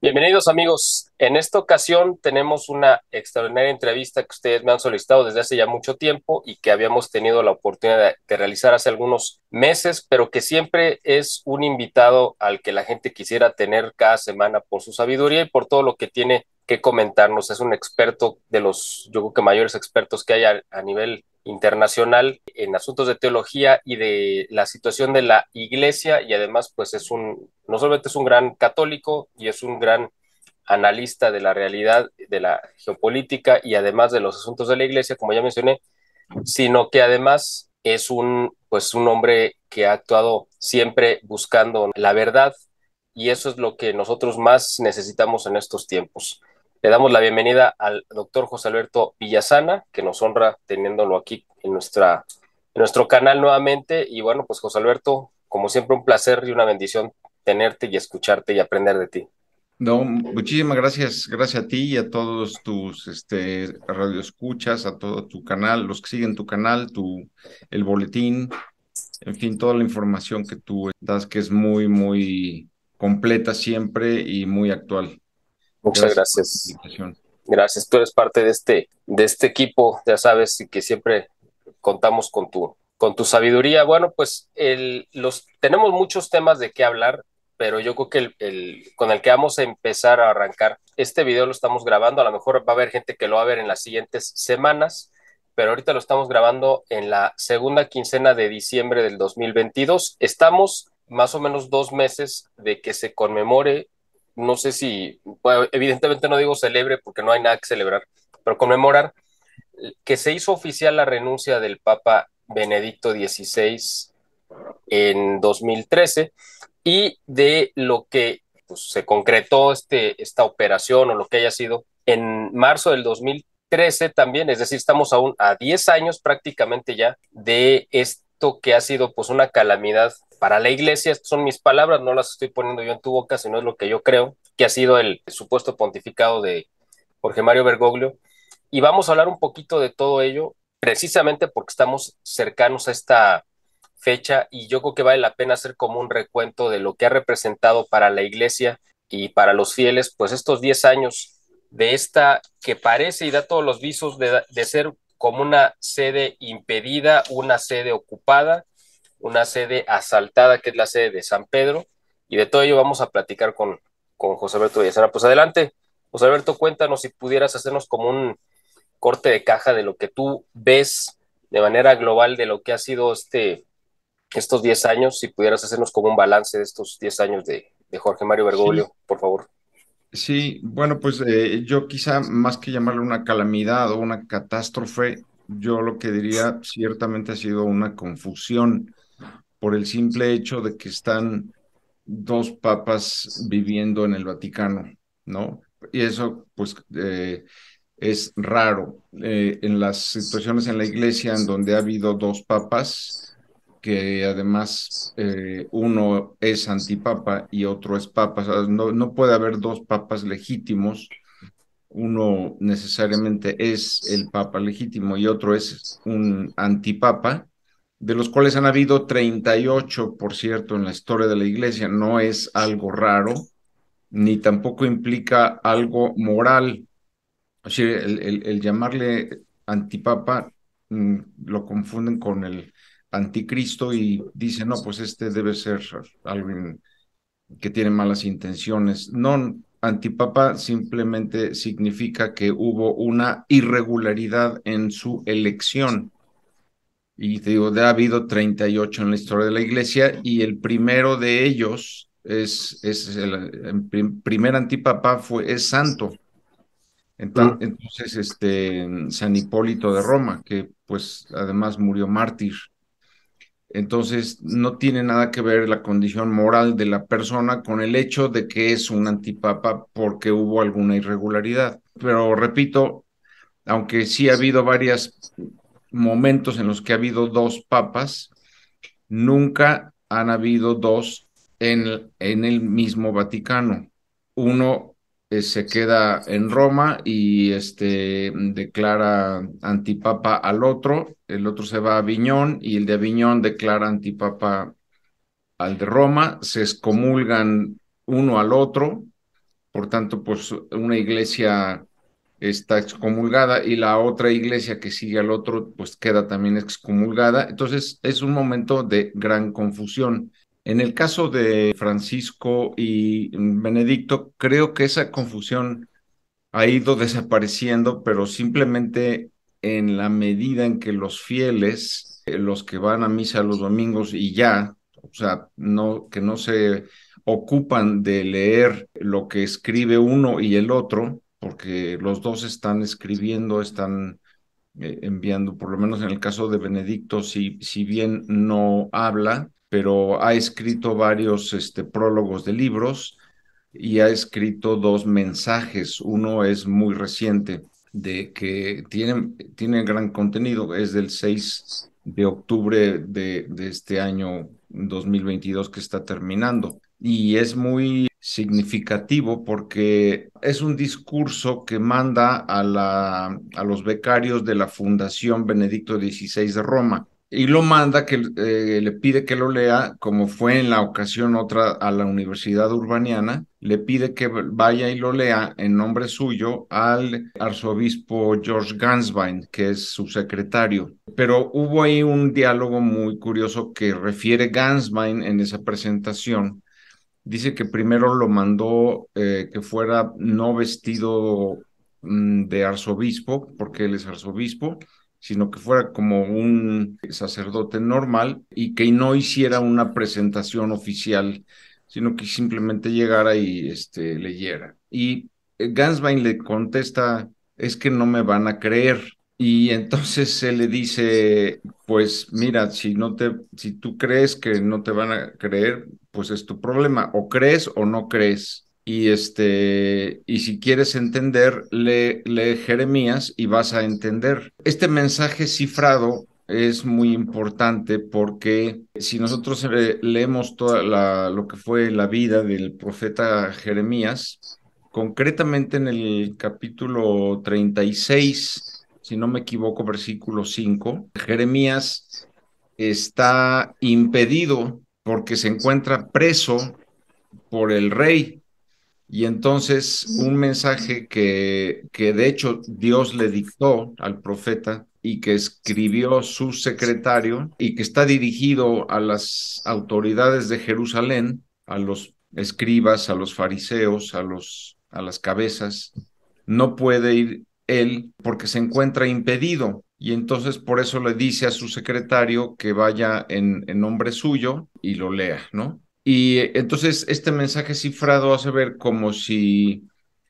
Bienvenidos amigos. En esta ocasión tenemos una extraordinaria entrevista que ustedes me han solicitado desde hace ya mucho tiempo y que habíamos tenido la oportunidad de realizar hace algunos meses, pero que siempre es un invitado al que la gente quisiera tener cada semana por su sabiduría y por todo lo que tiene que comentarnos. Es un experto de los, yo creo que mayores expertos que hay a nivel internacional en asuntos de teología y de la situación de la iglesia, y además pues no solamente es un gran católico y es un gran analista de la realidad de la geopolítica y además de los asuntos de la iglesia, como ya mencioné, sino que además es un hombre que ha actuado siempre buscando la verdad, y eso es lo que nosotros más necesitamos en estos tiempos. Le damos la bienvenida al doctor José Alberto Villasana, que nos honra teniéndolo aquí en nuestro canal nuevamente. Y bueno, pues José Alberto, como siempre, un placer y una bendición tenerte y escucharte y aprender de ti. No, muchísimas gracias, gracias a ti y a todos tus radioescuchas, a todo tu canal, los que siguen tu canal, el boletín, en fin, toda la información que tú das, que es muy, muy completa siempre y muy actual. Muchas Gracias por la gracias. invitación. Gracias. Tú eres parte de este equipo, ya sabes, y que siempre contamos con tu sabiduría. Bueno, pues tenemos muchos temas de qué hablar, pero yo creo que con el que vamos a empezar a arrancar, este video lo estamos grabando, a lo mejor va a haber gente que lo va a ver en las siguientes semanas, pero ahorita lo estamos grabando en la segunda quincena de diciembre del 2022. Estamos más o menos 2 meses de que se conmemore, no sé si, bueno, evidentemente no digo celebre porque no hay nada que celebrar, pero conmemorar que se hizo oficial la renuncia del Papa Benedicto XVI en 2013, y de lo que pues, se concretó esta operación o lo que haya sido en marzo del 2013 también. Es decir, estamos aún a 10 años prácticamente ya de esto que ha sido pues una calamidad para la iglesia. Estas son mis palabras, no las estoy poniendo yo en tu boca, sino es lo que yo creo que ha sido el supuesto pontificado de Jorge Mario Bergoglio. Y vamos a hablar un poquito de todo ello, precisamente porque estamos cercanos a esta fecha, y yo creo que vale la pena hacer como un recuento de lo que ha representado para la iglesia y para los fieles, pues estos 10 años de esta que parece y da todos los visos de ser como una sede impedida, una sede ocupada, una sede asaltada, que es la sede de San Pedro. Y de todo ello vamos a platicar con José Alberto Villasana. Pues adelante, José Alberto, cuéntanos si pudieras hacernos como un corte de caja de lo que tú ves de manera global de lo que ha sido estos 10 años, si pudieras hacernos como un balance de estos 10 años de Jorge Mario Sí, Bergoglio, por favor. sí, bueno, pues yo quizá más que llamarle una calamidad o una catástrofe, yo lo que diría ciertamente ha sido una confusión por el simple hecho de que están dos papas viviendo en el Vaticano, ¿no? Y eso, pues, es raro. En las situaciones en la iglesia en donde ha habido dos papas, que además uno es antipapa y otro es papa, o sea, no puede haber dos papas legítimos. Uno necesariamente es el papa legítimo y otro es un antipapa, de los cuales han habido 38, por cierto, en la historia de la iglesia. No es algo raro, ni tampoco implica algo moral. O sea, el llamarle antipapa lo confunden con el anticristo y dicen, no, pues este debe ser alguien que tiene malas intenciones. No, antipapa simplemente significa que hubo una irregularidad en su elección. Y te digo, ha habido 38 en la historia de la iglesia y el primero de ellos es el primer antipapa es santo. Mm. Entonces, San Hipólito de Roma, que pues además murió mártir. Entonces, no tiene nada que ver la condición moral de la persona con el hecho de que es un antipapa porque hubo alguna irregularidad. Pero repito, aunque sí ha habido varios momentos en los que ha habido dos papas, nunca han habido dos en el mismo Vaticano. Uno se queda en Roma y declara antipapa al otro, el otro se va a Aviñón y el de Aviñón declara antipapa al de Roma, se excomulgan uno al otro por tanto, pues una iglesia está excomulgada y la otra iglesia que sigue al otro, pues queda también excomulgada. Entonces, es un momento de gran confusión. En el caso de Francisco y Benedicto, creo que esa confusión ha ido desapareciendo, pero simplemente en la medida en que los fieles, los que van a misa los domingos y ya, o sea, no, que no se ocupan de leer lo que escribe uno y el otro, porque los dos están escribiendo, están enviando, por lo menos en el caso de Benedicto, si bien no habla, pero ha escrito varios prólogos de libros y ha escrito dos mensajes. Uno es muy reciente, de que tiene gran contenido, es del 6 de octubre de este año 2022 que está terminando. Y es muy significativo porque es un discurso que manda a los becarios de la Fundación Benedicto XVI de Roma y lo manda, que le pide que lo lea, como fue en la ocasión otra a la Universidad Urbaniana, le pide que vaya y lo lea en nombre suyo al arzobispo George Ganswein, que es su secretario. Pero hubo ahí un diálogo muy curioso que refiere Ganswein en esa presentación. Dice que primero lo mandó que fuera no vestido de arzobispo, porque él es arzobispo, sino que fuera como un sacerdote normal y que no hiciera una presentación oficial, sino que simplemente llegara y leyera. Y Ganswein le contesta, es que no me van a creer. Y entonces él le dice, pues mira, si tú crees que no te van a creer, pues es tu problema, o crees o no crees. Y si quieres entender, lee Jeremías y vas a entender. Este mensaje cifrado es muy importante porque si nosotros leemos lo que fue la vida del profeta Jeremías, concretamente en el capítulo 36, si no me equivoco, versículo 5, Jeremías está impedido porque se encuentra preso por el rey. Y entonces un mensaje que de hecho Dios le dictó al profeta y que escribió su secretario y que está dirigido a las autoridades de Jerusalén, a los escribas, a los fariseos, a las cabezas, no puede ir él porque se encuentra impedido. Y entonces por eso le dice a su secretario que vaya en nombre suyo y lo lea, ¿no? Y entonces este mensaje cifrado hace ver como si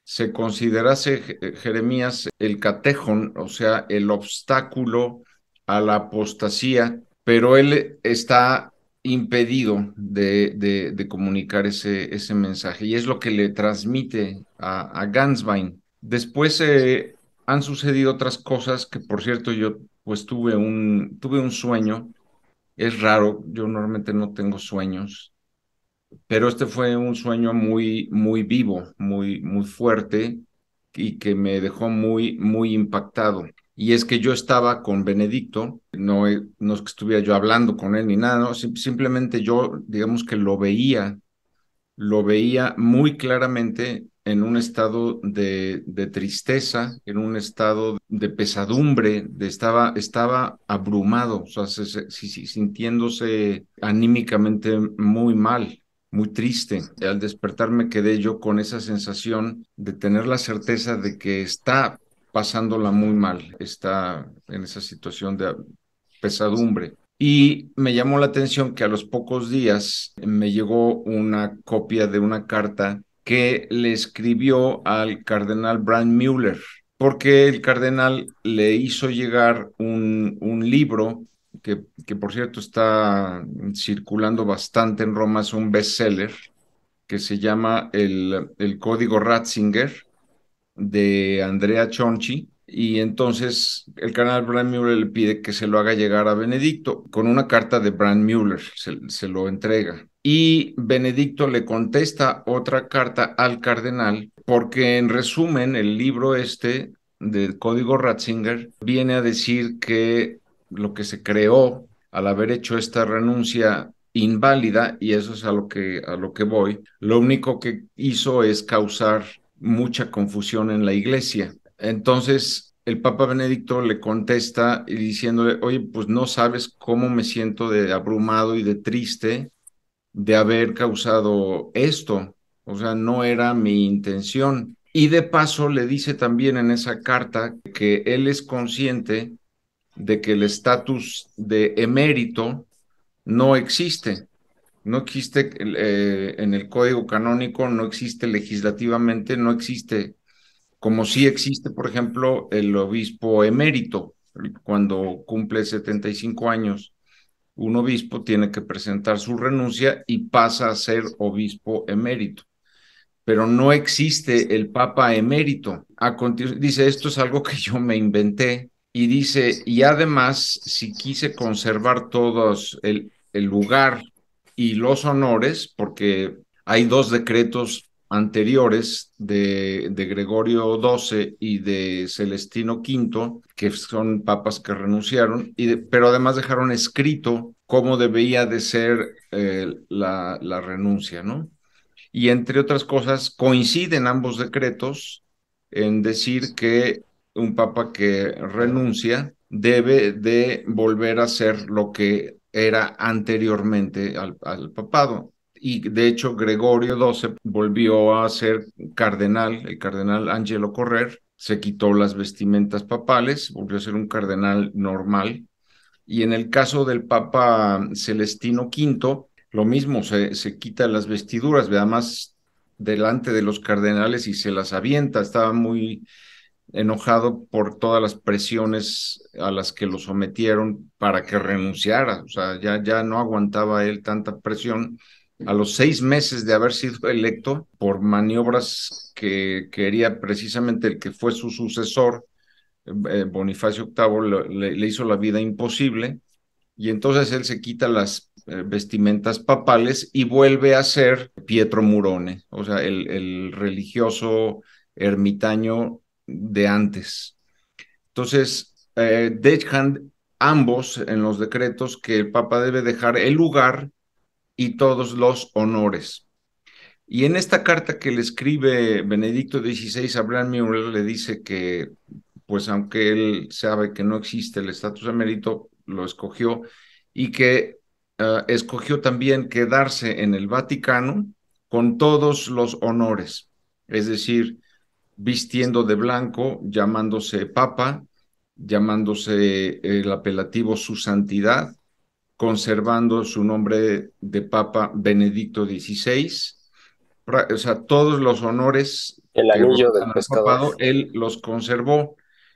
se considerase Jeremías el catejón, o sea, el obstáculo a la apostasía, pero él está impedido de comunicar ese mensaje y es lo que le transmite a Ganswein. Después han sucedido otras cosas que, por cierto, yo pues tuve un sueño. Es raro, yo normalmente no tengo sueños, pero este fue un sueño muy, muy vivo, muy, muy fuerte y que me dejó muy, muy impactado. Y es que yo estaba con Benedicto, no es que estuviera yo hablando con él ni nada, no, simplemente yo, digamos que lo veía muy claramente en un estado de tristeza, en un estado de pesadumbre, estaba abrumado, o sea, sintiéndose anímicamente muy mal, muy triste. Al despertarme quedé yo con esa sensación de tener la certeza de que está pasándola muy mal, está en esa situación de pesadumbre. Y me llamó la atención que a los pocos días me llegó una copia de una carta que le escribió al cardenal Brandmüller, porque el cardenal le hizo llegar un libro que, por cierto, está circulando bastante en Roma, es un bestseller, que se llama el Código Ratzinger de Andrea Chonchi, y entonces el cardenal Brandmüller le pide que se lo haga llegar a Benedicto con una carta de Brandmüller, se lo entrega. Y Benedicto le contesta otra carta al cardenal, porque en resumen el libro este del Código Ratzinger viene a decir que lo que se creó al haber hecho esta renuncia inválida, y eso es a lo que voy. Lo único que hizo es causar mucha confusión en la iglesia. Entonces, el Papa Benedicto le contesta y diciéndole, oye, pues no sabes cómo me siento de abrumado y de triste de haber causado esto. O sea, no era mi intención. Y de paso le dice también en esa carta que él es consciente de que el estatus de emérito no existe. No existe en el código canónico, no existe legislativamente, no existe como sí existe, por ejemplo, el obispo emérito. Cuando cumple 75 años, un obispo tiene que presentar su renuncia y pasa a ser obispo emérito. Pero no existe el papa emérito. Dice, esto es algo que yo me inventé. Y dice, y además, si quise conservar todos el lugar y los honores, porque hay dos decretos anteriores de Gregorio XII y de Celestino V, que son papas que renunciaron, pero además dejaron escrito cómo debía de ser la renuncia, ¿no? Y entre otras cosas, coinciden ambos decretos en decir que un papa que renuncia debe de volver a ser lo que era anteriormente al papado. Y de hecho, Gregorio XII volvió a ser cardenal, el cardenal Angelo Correr, se quitó las vestimentas papales, volvió a ser un cardenal normal. Y en el caso del Papa Celestino V, lo mismo, se quita las vestiduras, además delante de los cardenales y se las avienta. Estaba muy enojado por todas las presiones a las que lo sometieron para que renunciara. O sea, ya no aguantaba él tanta presión. A los 6 meses de haber sido electo por maniobras que quería precisamente el que fue su sucesor, Bonifacio VIII, le hizo la vida imposible y entonces él se quita las vestimentas papales y vuelve a ser Pietro Murone, o sea, el religioso ermitaño de antes. Entonces, dejan ambos en los decretos que el Papa debe dejar el lugar y todos los honores. Y en esta carta que le escribe Benedicto XVI a Bran Müller, le dice que, pues aunque él sabe que no existe el estatus de mérito, lo escogió y que escogió también quedarse en el Vaticano con todos los honores, es decir, vistiendo de blanco, llamándose Papa, llamándose el apelativo Su Santidad, conservando su nombre de Papa Benedicto XVI, o sea, todos los honores El que anillo del rodean al pescador. papado, él los conservó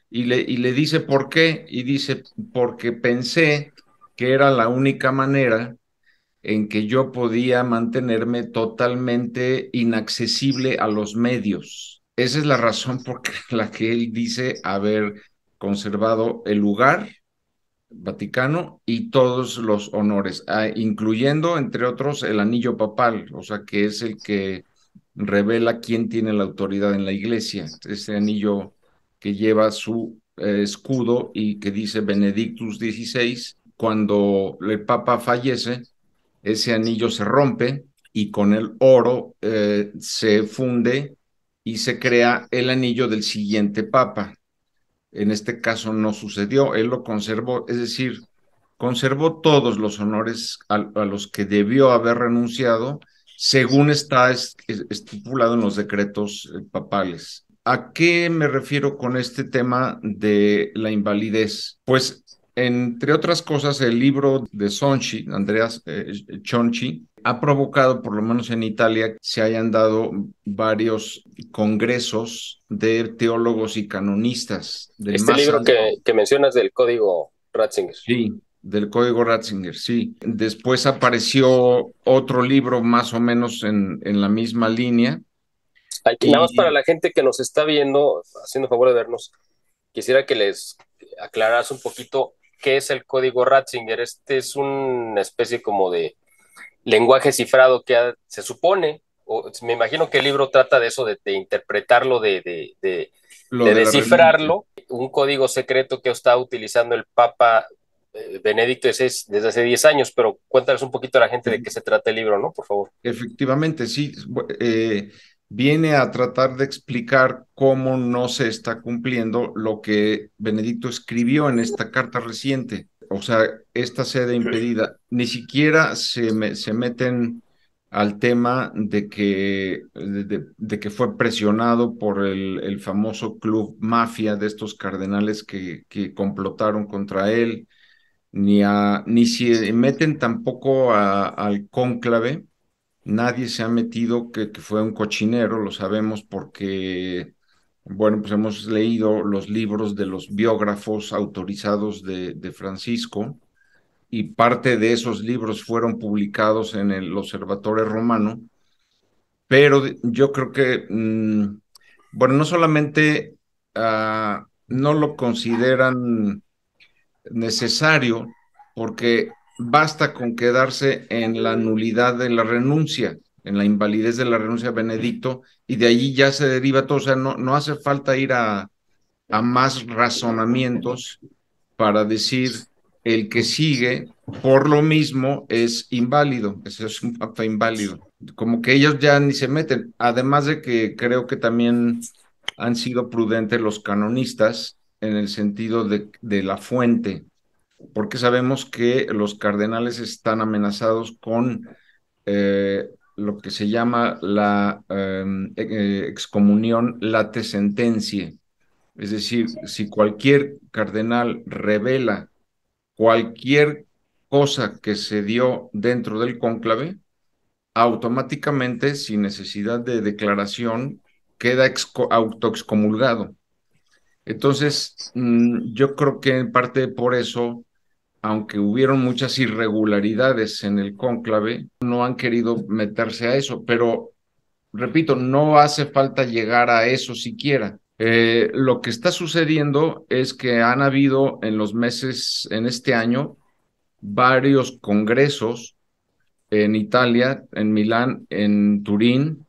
y le dice por qué, y dice, porque pensé que era la única manera en que yo podía mantenerme totalmente inaccesible a los medios. Esa es la razón por la que él dice haber conservado el lugar Vaticano y todos los honores, incluyendo, entre otros, el anillo papal, o sea, que es el que revela quién tiene la autoridad en la iglesia. Ese anillo que lleva su escudo y que dice Benedictus XVI, cuando el Papa fallece, ese anillo se rompe y con el oro se funde y se crea el anillo del siguiente Papa. En este caso no sucedió, él lo conservó, es decir, conservó todos los honores a los que debió haber renunciado, según está estipulado en los decretos papales. ¿A qué me refiero con este tema de la invalidez? Pues, entre otras cosas, el libro de Sonchi, Andreas Chonchi, ha provocado, por lo menos en Italia, se hayan dado varios congresos de teólogos y canonistas del Este más libro alto. que mencionas del código Ratzinger. Sí, del código Ratzinger, sí. Después apareció otro libro más o menos en la misma línea. Nada más para Y la gente que nos está viendo, haciendo favor de vernos, quisiera que les aclaras un poquito qué es el código Ratzinger. Este es una especie como de lenguaje cifrado que se supone, o me imagino que el libro trata de eso, de interpretarlo, lo de de la renuncia, descifrarlo, un código secreto que está utilizando el Papa Benedicto es desde hace 10 años, pero cuéntales un poquito a la gente de qué se trata el libro, ¿no? Por favor. Efectivamente, sí. Viene a tratar de explicar cómo no se está cumpliendo lo que Benedicto escribió en esta carta reciente. O sea, esta sede impedida. Ni siquiera se meten al tema de que fue presionado por el famoso club mafia de estos cardenales que complotaron contra él, ni se meten tampoco al cónclave. Nadie se ha metido que fue un cochinero, lo sabemos porque, bueno, pues hemos leído los libros de los biógrafos autorizados de Francisco, y parte de esos libros fueron publicados en el Observatorio Romano, pero yo creo que, bueno, no solamente no lo consideran necesario, porque basta con quedarse en la nulidad de la renuncia, en la invalidez de la renuncia a Benedicto, y de allí ya se deriva todo. O sea, no hace falta ir a más razonamientos para decir el que sigue por lo mismo es inválido, ese es un papa inválido. Como que ellos ya ni se meten, además de que creo que también han sido prudentes los canonistas en el sentido de la fuente, porque sabemos que los cardenales están amenazados con lo que se llama la excomunión late sentencia. Es decir, si cualquier cardenal revela cualquier cosa que se dio dentro del cónclave, automáticamente, sin necesidad de declaración, queda autoexcomulgado. Entonces, yo creo que en parte por eso, aunque hubieron muchas irregularidades en el cónclave, no han querido meterse a eso, pero repito, no hace falta llegar a eso siquiera. Lo que está sucediendo es que han habido en los meses, en este año, varios congresos en Italia, en Milán, en Turín.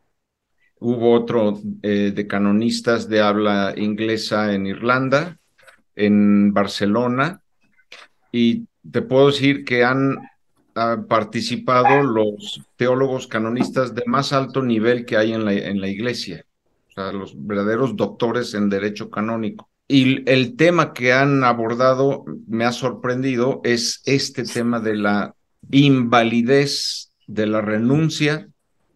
Hubo otro de canonistas de habla inglesa en Irlanda, en Barcelona, y te puedo decir que han participado los teólogos canonistas de más alto nivel que hay en la iglesia, o sea, los verdaderos doctores en derecho canónico. Y el tema que han abordado me ha sorprendido, es este tema de la invalidez de la renuncia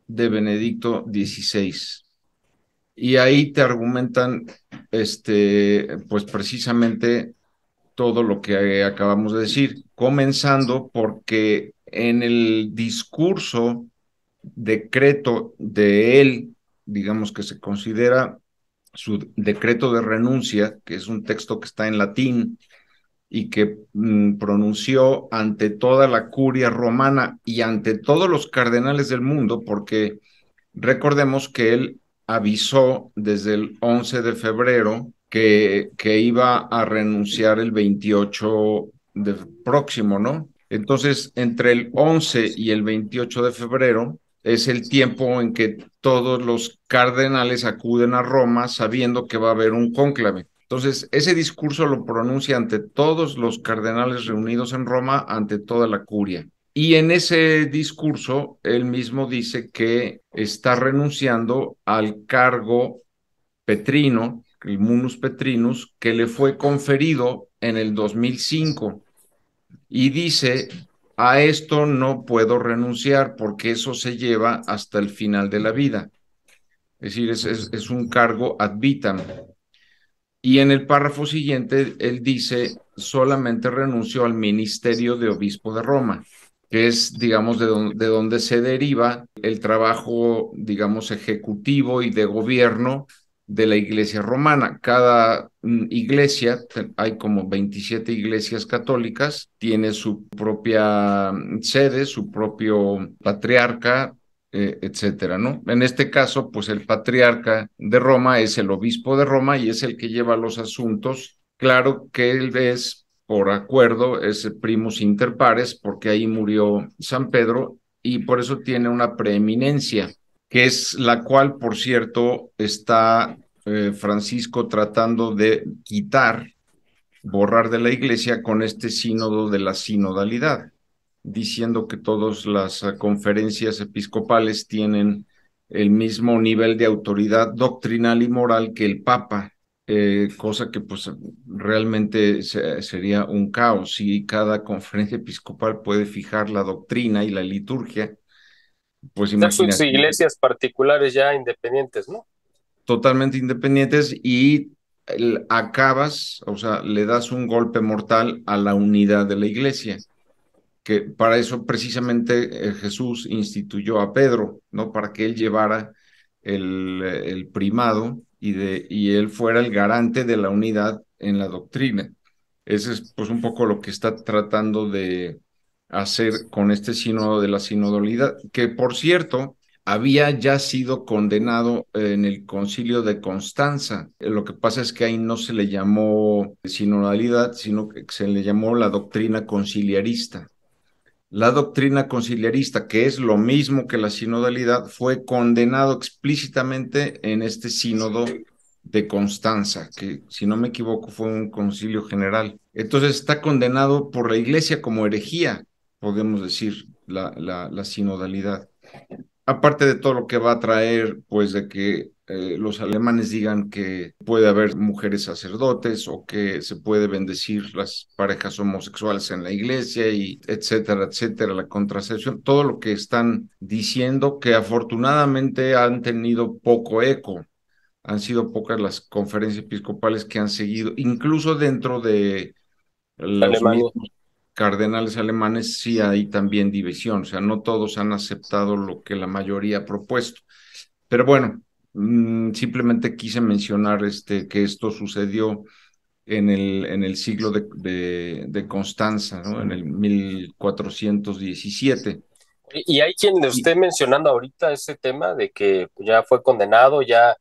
de Benedicto XVI. Y ahí te argumentan, pues precisamente todo lo que acabamos de decir, comenzando porque en el discurso decreto de él, digamos que se considera su decreto de renuncia, que es un texto que está en latín y que pronunció ante toda la curia romana y ante todos los cardenales del mundo, porque recordemos que él avisó desde el 11 de febrero que iba a renunciar el 28 de próximo, ¿no? Entonces, entre el 11 y el 28 de febrero es el tiempo en que todos los cardenales acuden a Roma sabiendo que va a haber un cónclave. Entonces, ese discurso lo pronuncia ante todos los cardenales reunidos en Roma, ante toda la curia. Y en ese discurso, él mismo dice que está renunciando al cargo petrino, el munus petrinus, que le fue conferido en el 2005. Y dice, a esto no puedo renunciar porque eso se lleva hasta el final de la vida. Es decir, es un cargo ad vitam. Y en el párrafo siguiente, él dice, solamente renunció al ministerio de obispo de Roma, que es, digamos, de donde se deriva el trabajo, digamos, ejecutivo y de gobierno de la iglesia romana. Cada iglesia, hay como 27 iglesias católicas, tiene su propia sede, su propio patriarca, etcétera, ¿no? En este caso, pues el patriarca de Roma es el obispo de Roma y es el que lleva los asuntos. Claro que él es, por acuerdo, es primus inter pares, porque ahí murió San Pedro y por eso tiene una preeminencia, que es la cual, por cierto, está Francisco tratando de quitar borrar de la iglesia con este sínodo de la sinodalidad, diciendo que todas las conferencias episcopales tienen el mismo nivel de autoridad doctrinal y moral que el Papa, cosa que pues realmente sería un caos si cada conferencia episcopal puede fijar la doctrina y la liturgia, pues Ser sus imagínate, iglesias particulares ya independientes, ¿no? totalmente independientes y acabas, o sea, le das un golpe mortal a la unidad de la iglesia, que para eso precisamente Jesús instituyó a Pedro, ¿no? Para que él llevara el primado y él fuera el garante de la unidad en la doctrina. Ese es pues un poco lo que está tratando de hacer con este sínodo de la sinodalidad, que por cierto había ya sido condenado en el concilio de Constanza. Lo que pasa es que ahí no se le llamó sinodalidad, sino que se le llamó la doctrina conciliarista. La doctrina conciliarista, que es lo mismo que la sinodalidad, fue condenado explícitamente en este sínodo de Constanza, que si no me equivoco fue un concilio general. Entonces está condenado por la iglesia como herejía, podemos decir, la sinodalidad. Aparte de todo lo que va a traer, pues de que los alemanes digan que puede haber mujeres sacerdotes o que se puede bendecir las parejas homosexuales en la iglesia y etcétera, etcétera, la contracepción, todo lo que están diciendo que afortunadamente han tenido poco eco. Han sido pocas las conferencias episcopales que han seguido, incluso dentro de los Alemania. mismos cardenales alemanes sí hay también división, o sea, no todos han aceptado lo que la mayoría ha propuesto. Pero bueno, simplemente quise mencionar que esto sucedió en el siglo de Constanza, ¿no? En el 1417. Y hay quien Y usted mencionando ahorita ese tema de que ya fue condenado, ya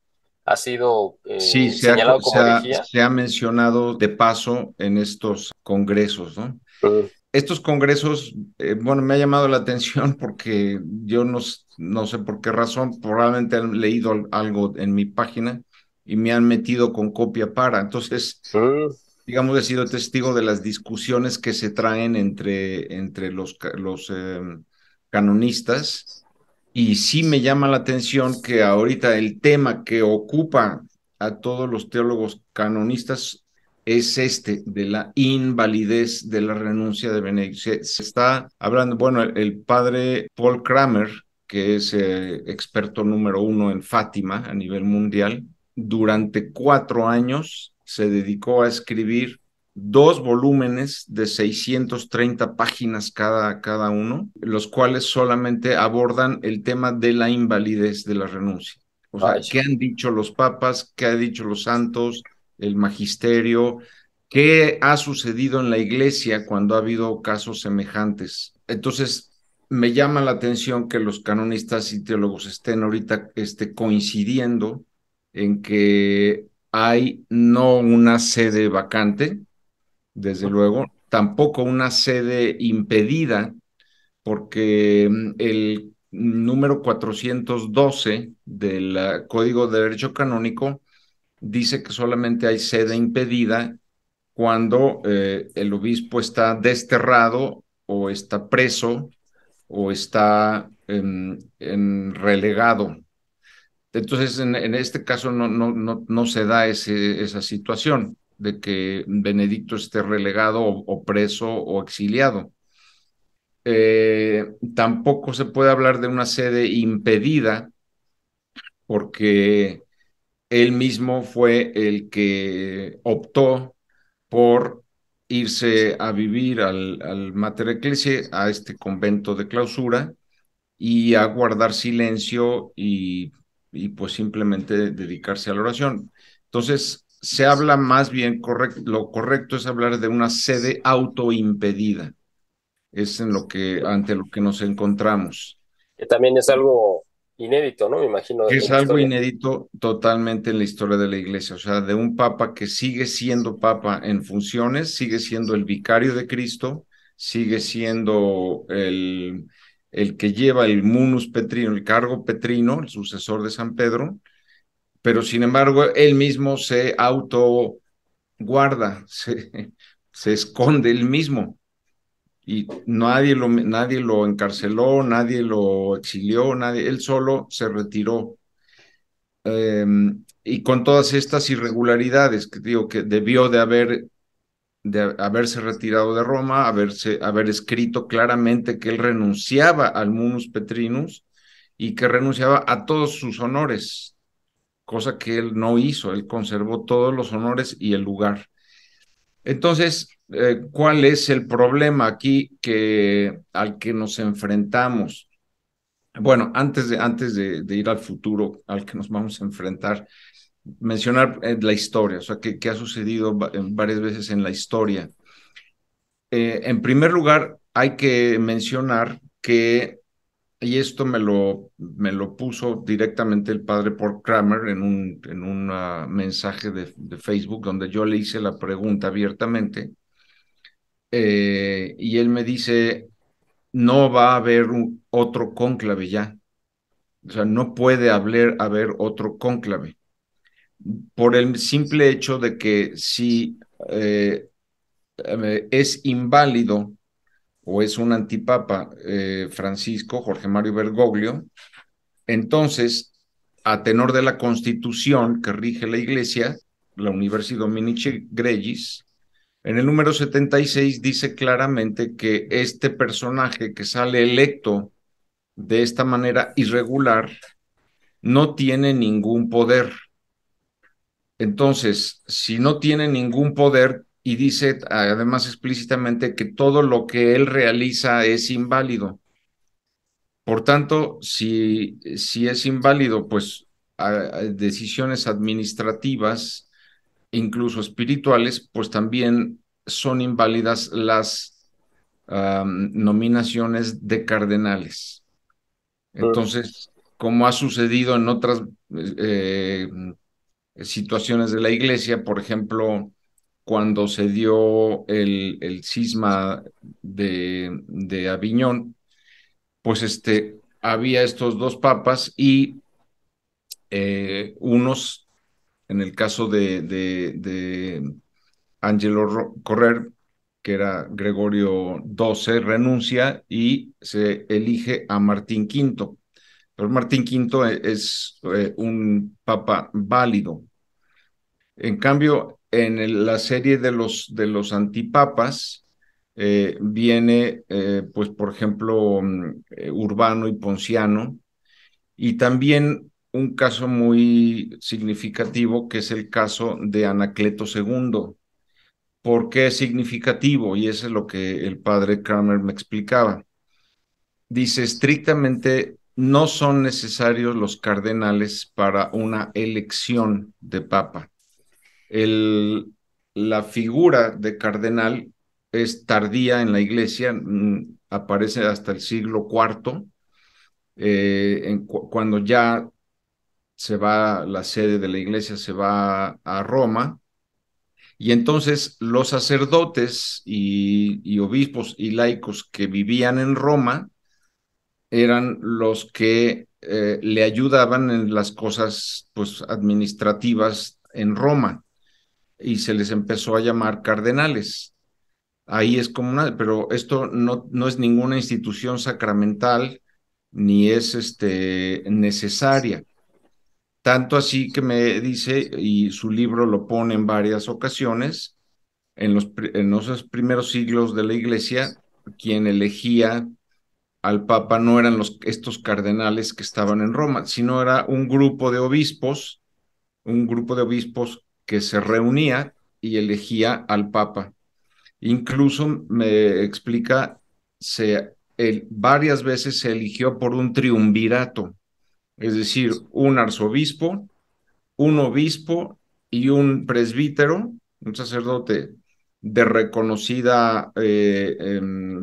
ha sido sí, señalado como herejía. se ha mencionado de paso en estos congresos, ¿no? Mm, Estos congresos, bueno, me ha llamado la atención porque yo no sé por qué razón, probablemente han leído algo en mi página y me han metido con copia para. Entonces, mm. digamos, he sido testigo de las discusiones que se traen entre los canonistas y sí me llama la atención que ahorita el tema que ocupa a todos los teólogos canonistas es este de la invalidez de la renuncia de Benedicto. Se está hablando, bueno, el padre Paul Kramer, que es experto número uno en Fátima a nivel mundial, durante 4 años se dedicó a escribir 2 volúmenes de 630 páginas cada uno, los cuales solamente abordan el tema de la invalidez de la renuncia. O Ay, sea, ¿qué han dicho los papas? ¿Qué han dicho los santos? El magisterio. ¿Qué ha sucedido en la iglesia cuando ha habido casos semejantes? Entonces, me llama la atención que los canonistas y teólogos estén ahorita coincidiendo en que hay no una sede vacante, desde luego, tampoco una sede impedida, porque el número 412 del Código de Derecho Canónico dice que solamente hay sede impedida cuando el obispo está desterrado o está preso o está relegado. Entonces, en este caso no se da esa situación de que Benedicto esté relegado o preso o exiliado. Tampoco se puede hablar de una sede impedida porque él mismo fue el que optó por irse a vivir al Mater Ecclesiae, a este convento de clausura, y a guardar silencio y pues simplemente dedicarse a la oración. Entonces, se habla más bien, lo correcto es hablar de una sede autoimpedida, es ante lo que nos encontramos, que también es algo inédito, ¿no? Me imagino que en es la algo historia. inédito totalmente en la historia de la iglesia, o sea, de un papa que sigue siendo papa en funciones, sigue siendo el vicario de Cristo, sigue siendo el que lleva el munus petrino, el cargo petrino, el sucesor de San Pedro, pero sin embargo él mismo se guarda, se esconde él mismo y nadie lo encarceló, nadie lo exilió, él solo se retiró. Y con todas estas irregularidades que digo que debió de haberse retirado de Roma, haber escrito claramente que él renunciaba al munus petrinus y que renunciaba a todos sus honores, cosa que él no hizo, él conservó todos los honores y el lugar. Entonces, ¿cuál es el problema aquí al que nos enfrentamos? Bueno, antes de ir al futuro al que nos vamos a enfrentar, mencionar la historia, o sea, que ha sucedido varias veces en la historia. En primer lugar, hay que mencionar que, y esto me lo puso directamente el padre Paul Kramer en un mensaje de Facebook donde yo le hice la pregunta abiertamente, y él me dice, no va a haber otro cónclave ya, o sea, no puede haber otro cónclave, por el simple hecho de que si es inválido o es un antipapa Francisco Jorge Mario Bergoglio, entonces, a tenor de la constitución que rige la iglesia, la Universi Dominici Gregis, en el número 76 dice claramente que este personaje que sale electo de esta manera irregular no tiene ningún poder. Entonces, si no tiene ningún poder y dice además explícitamente que todo lo que él realiza es inválido. Por tanto, si es inválido, pues decisiones administrativas, incluso espirituales, pues también son inválidas las nominaciones de cardenales. Entonces, como ha sucedido en otras eh, situaciones de la iglesia, por ejemplo, cuando se dio el cisma de Aviñón, pues había estos dos papas y unos, en el caso de Angelo Correr, que era Gregorio XII, renuncia y se elige a Martín V. Pero Martín V es un papa válido. En cambio, la serie de los antipapas viene, pues, por ejemplo, Urbano y Ponciano, y también un caso muy significativo que es el caso de Anacleto II. ¿Por qué es significativo? Y eso es lo que el padre Kramer me explicaba. Dice, estrictamente no son necesarios los cardenales para una elección de papa. El, la figura de cardenal es tardía en la iglesia, aparece hasta el siglo IV, cuando ya se va, la sede de la iglesia se va a Roma, y entonces los sacerdotes y obispos y laicos que vivían en Roma eran los que le ayudaban en las cosas pues, administrativas en Roma y se les empezó a llamar cardenales. Ahí es como pero esto no es ninguna institución sacramental ni es necesaria. Tanto así que me dice, y su libro lo pone en varias ocasiones, en los primeros siglos de la iglesia, quien elegía al Papa no eran estos cardenales que estaban en Roma, sino era un grupo de obispos que se reunía y elegía al Papa. Incluso me explica, varias veces se eligió por un triunvirato, es decir, un arzobispo, un obispo y un presbítero, un sacerdote de reconocida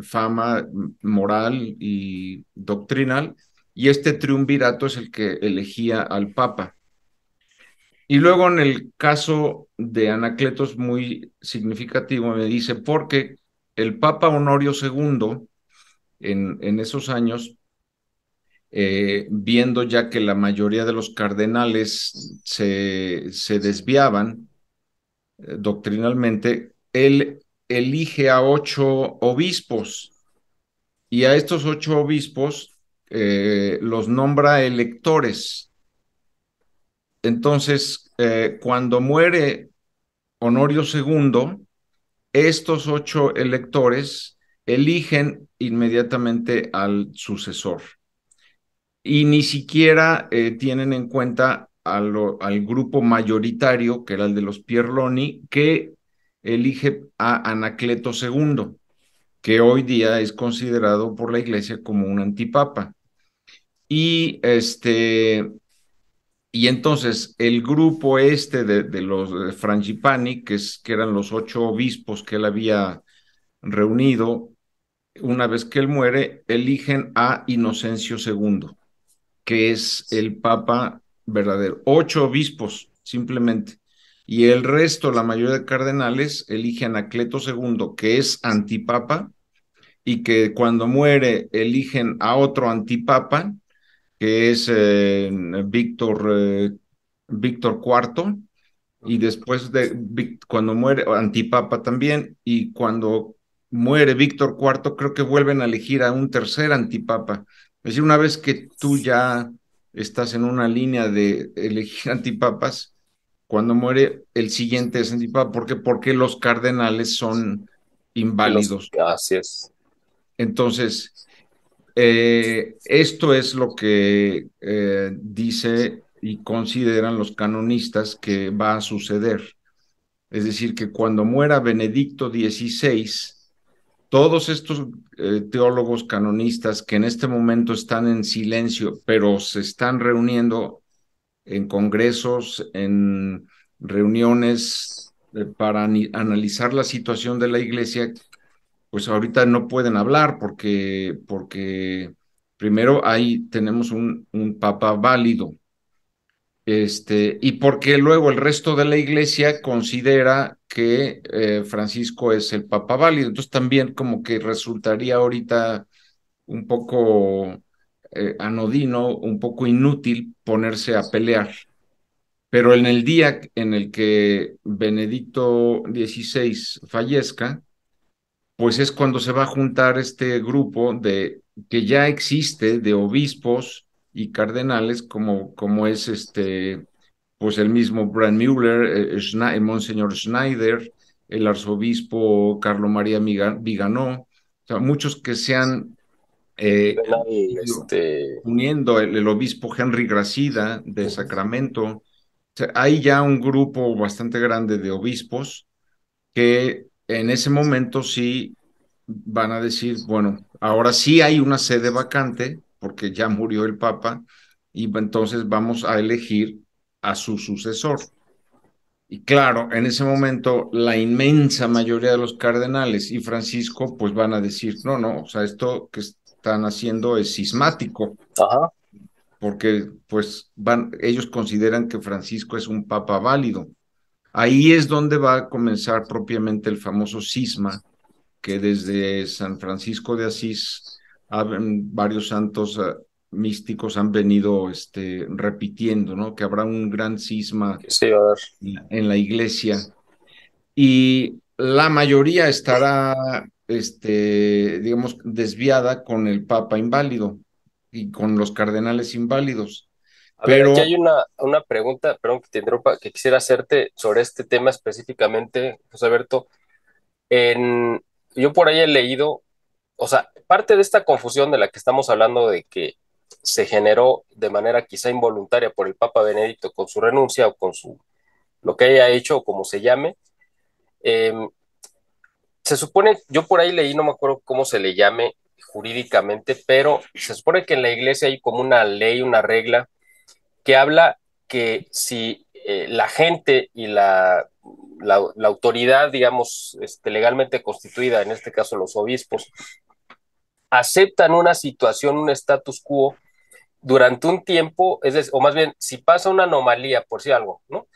fama moral y doctrinal, y este triunvirato es el que elegía al Papa. Y luego en el caso de Anacleto es muy significativo, me dice, porque el Papa Honorio II, en esos años, viendo ya que la mayoría de los cardenales se desviaban, doctrinalmente, él elige a 8 obispos y a estos 8 obispos los nombra electores. Entonces, cuando muere Honorio II, estos 8 electores eligen inmediatamente al sucesor y ni siquiera tienen en cuenta al grupo mayoritario, que era el de los Pierloni, que elige a Anacleto II, que hoy día es considerado por la Iglesia como un antipapa. Y y entonces el grupo de los Frangipani, que eran los 8 obispos que él había reunido, una vez que él muere, eligen a Inocencio II, que es el papa verdadero. 8 obispos, simplemente. Y el resto, la mayoría de cardenales, eligen a Anacleto II, que es antipapa, y que cuando muere eligen a otro antipapa, que es Víctor IV, y después cuando muere, antipapa también, y cuando muere Víctor IV, creo que vuelven a elegir a un tercer antipapa. Es decir, una vez que tú ya estás en una línea de elegir antipapas, cuando muere el siguiente es antipapa. ¿Por qué? Porque los cardenales son inválidos. Así es. Entonces, esto es lo que dice y consideran los canonistas que va a suceder. Es decir, que cuando muera Benedicto XVI, todos estos teólogos canonistas que en este momento están en silencio, pero se están reuniendo en congresos, en reuniones para analizar la situación de la iglesia, pues ahorita no pueden hablar porque primero ahí tenemos un papa válido, y porque luego el resto de la iglesia considera que Francisco es el papa válido. Entonces también como que resultaría ahorita un poco anodino, un poco inútil ponerse a pelear. Pero en el día en el que Benedicto XVI fallezca, pues es cuando se va a juntar este grupo que ya existe de obispos y cardenales, como es pues el mismo Brand Müller, el Monseñor Schneider, el arzobispo Carlo María Viganó, o sea, muchos que se han ido uniendo, el obispo Henry Gracida de Sacramento. O sea, hay ya un grupo bastante grande de obispos que en ese momento sí van a decir, bueno, ahora sí hay una sede vacante porque ya murió el Papa y entonces vamos a elegir a su sucesor. Y claro, en ese momento la inmensa mayoría de los cardenales y Francisco pues van a decir, no, no, o sea, esto que están haciendo es cismático, Ajá. porque pues ellos consideran que Francisco es un papa válido. Ahí es donde va a comenzar propiamente el famoso cisma que desde San Francisco de Asís varios santos místicos han venido repitiendo, ¿no? Que habrá un gran cisma Sí, a ver. en la iglesia y la mayoría estará, digamos, desviada con el Papa inválido y con los cardenales inválidos. A ver, aquí Pero hay una pregunta, perdón que te interrumpa, que quisiera hacerte sobre este tema específicamente, José Alberto. En, yo por ahí he leído, o sea, parte de esta confusión de la que estamos hablando de que se generó de manera quizá involuntaria por el Papa Benedicto con su renuncia o con su lo que haya hecho o como se llame, eh, se supone, yo por ahí leí, no me acuerdo cómo se le llame jurídicamente, pero se supone que en la iglesia hay como una ley, una regla que habla que si la gente y la autoridad, digamos, legalmente constituida, en este caso los obispos, aceptan una situación, un status quo durante un tiempo, es decir, o más bien, si pasa una anomalía, por si algo, ¿no?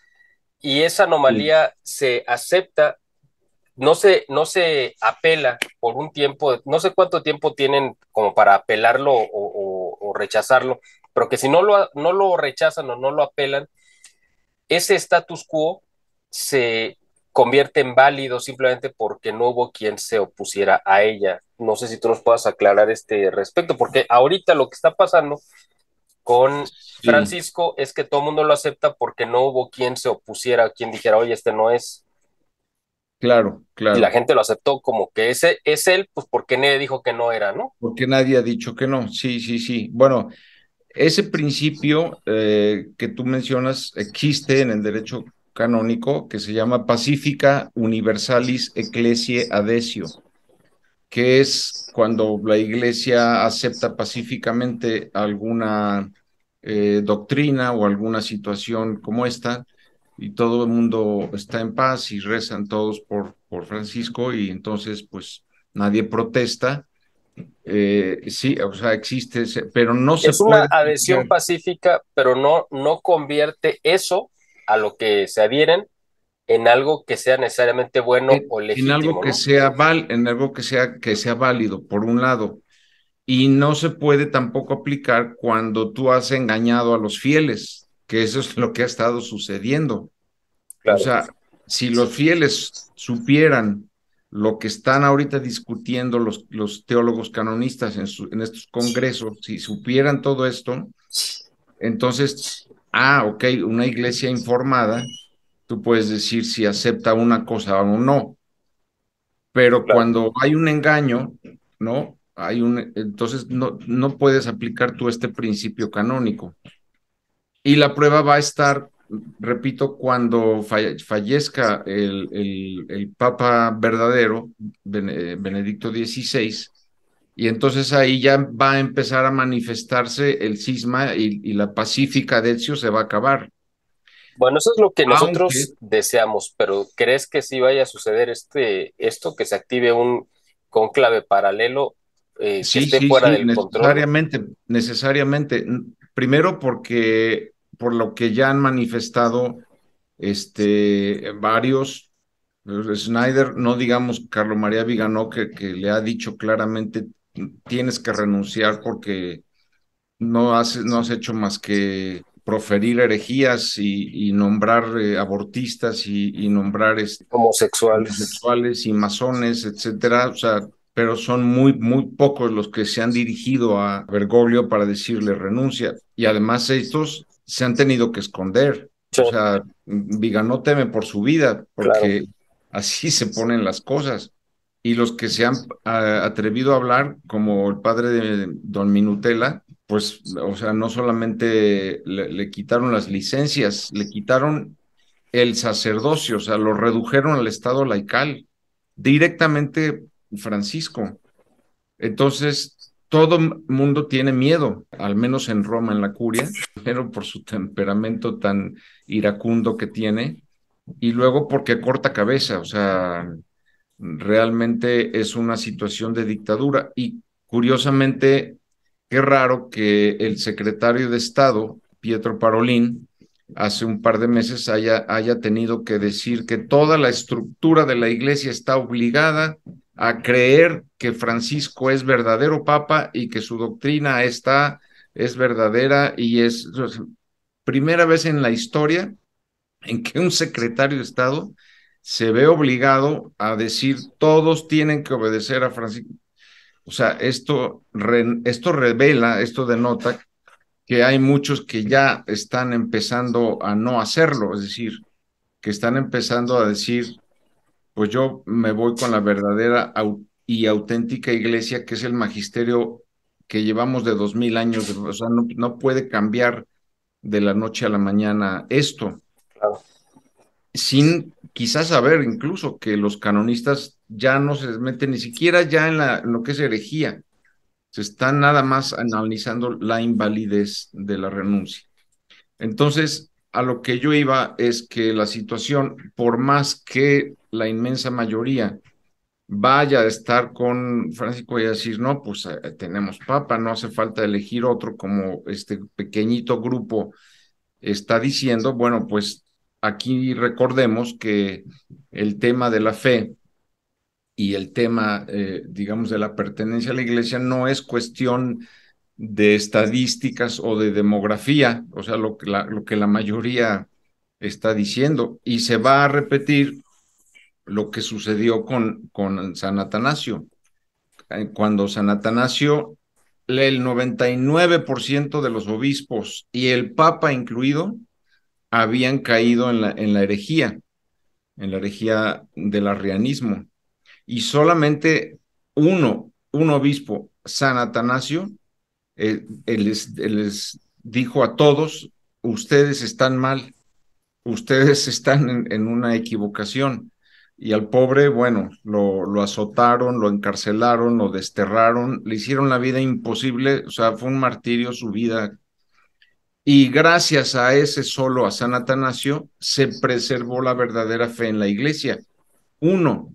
Y esa anomalía se acepta, no se apela por un tiempo, no sé cuánto tiempo tienen como para apelarlo o rechazarlo, pero que si no lo rechazan o no lo apelan, ese status quo se convierte en válido simplemente porque no hubo quien se opusiera a ella. No sé si tú nos puedas aclarar este respecto, porque ahorita lo que está pasando con Sí, Francisco es que todo el mundo lo acepta porque no hubo quien se opusiera, quien dijera, oye, este no es. claro, Y la claro. gente lo aceptó como que ese es él, pues porque nadie dijo que no era, ¿no? Porque nadie ha dicho que no. Sí, sí, sí. Bueno, ese principio que tú mencionas existe en el derecho canónico que se llama Pacifica Universalis Ecclesiae Adesio, que es cuando la iglesia acepta pacíficamente alguna doctrina o alguna situación como esta, y todo el mundo está en paz y rezan todos por Francisco, y entonces pues nadie protesta. Sí, o sea, existe, pero no se Es una puede adhesión aplicar pacífica, pero no convierte eso a lo que se adhieren en algo que sea necesariamente bueno o en algo legítimo, que ¿no? sea en algo que sea válido, por un lado. Y no se puede tampoco aplicar cuando tú has engañado a los fieles, que eso es lo que ha estado sucediendo. O Claro. sea, si los fieles supieran lo que están ahorita discutiendo los teólogos canonistas en estos congresos, si supieran todo esto, entonces, ok, una iglesia informada, tú puedes decir si acepta una cosa o no, pero Claro. cuando hay un engaño, ¿no? Entonces no puedes aplicar tú este principio canónico. Y la prueba va a estar, repito, cuando fallezca el Papa verdadero, Benedicto XVI, y entonces ahí ya va a empezar a manifestarse el cisma, y la pacífica de Ezio se va a acabar. Bueno, eso es lo que Aunque nosotros deseamos, pero ¿crees que sí vaya a suceder esto, que se active un conclave paralelo que sí, esté sí, fuera sí, del control? necesariamente, necesariamente. Primero porque por lo que ya han manifestado varios, Snyder, no digamos Carlo María Viganó, que le ha dicho claramente tienes que renunciar porque no has hecho más que proferir herejías y nombrar abortistas y nombrar Homosexuales. homosexuales y masones, etcétera. O sea, pero son muy, muy pocos los que se han dirigido a Bergoglio para decirle renuncia. Y además estos se han tenido que esconder. Sí, O sea, Viganó teme por su vida claro. porque así se ponen las cosas. Y los que se han atrevido a hablar, como el padre de Don Minutela, pues, o sea, no solamente le quitaron las licencias, le quitaron el sacerdocio, o sea, lo redujeron al estado laical, directamente Francisco. Entonces, todo mundo tiene miedo, al menos en Roma, en la curia, primero por su temperamento tan iracundo que tiene, y luego porque corta cabeza, o sea, realmente es una situación de dictadura. Y curiosamente, qué raro que el secretario de Estado, Pietro Parolin, hace un par de meses haya tenido que decir que toda la estructura de la iglesia está obligada a creer que Francisco es verdadero papa y que su doctrina es verdadera, y es primera vez en la historia en que un secretario de Estado se ve obligado a decir todos tienen que obedecer a Francisco. O sea, esto revela, esto denota que hay muchos que ya están empezando a no hacerlo, es decir, que están empezando a decir, pues yo me voy con la verdadera y auténtica iglesia, que es el magisterio que llevamos de 2000 años, o sea, no puede cambiar de la noche a la mañana esto, Claro. sin quizás saber incluso que los canonistas ya no se meten ni siquiera ya en lo que es herejía, se están nada más analizando la invalidez de la renuncia. Entonces, a lo que yo iba es que la situación, por más que la inmensa mayoría vaya a estar con Francisco y a decir, no, pues tenemos papa, no hace falta elegir otro, como este pequeñito grupo está diciendo, bueno, pues aquí recordemos que el tema de la fe y el tema, digamos, de la pertenencia a la iglesia no es cuestión de estadísticas o de demografía, o sea, lo que la mayoría está diciendo, y se va a repetir lo que sucedió con San Atanasio. Cuando San Atanasio, el 99% de los obispos y el Papa incluido habían caído en la herejía del arrianismo. Y solamente un obispo, San Atanasio, él les dijo a todos, ustedes están mal, ustedes están en una equivocación. Y al pobre, bueno, lo azotaron, lo encarcelaron, lo desterraron, le hicieron la vida imposible, o sea, fue un martirio su vida. Y gracias a ese solo, a San Atanasio, se preservó la verdadera fe en la iglesia. Uno.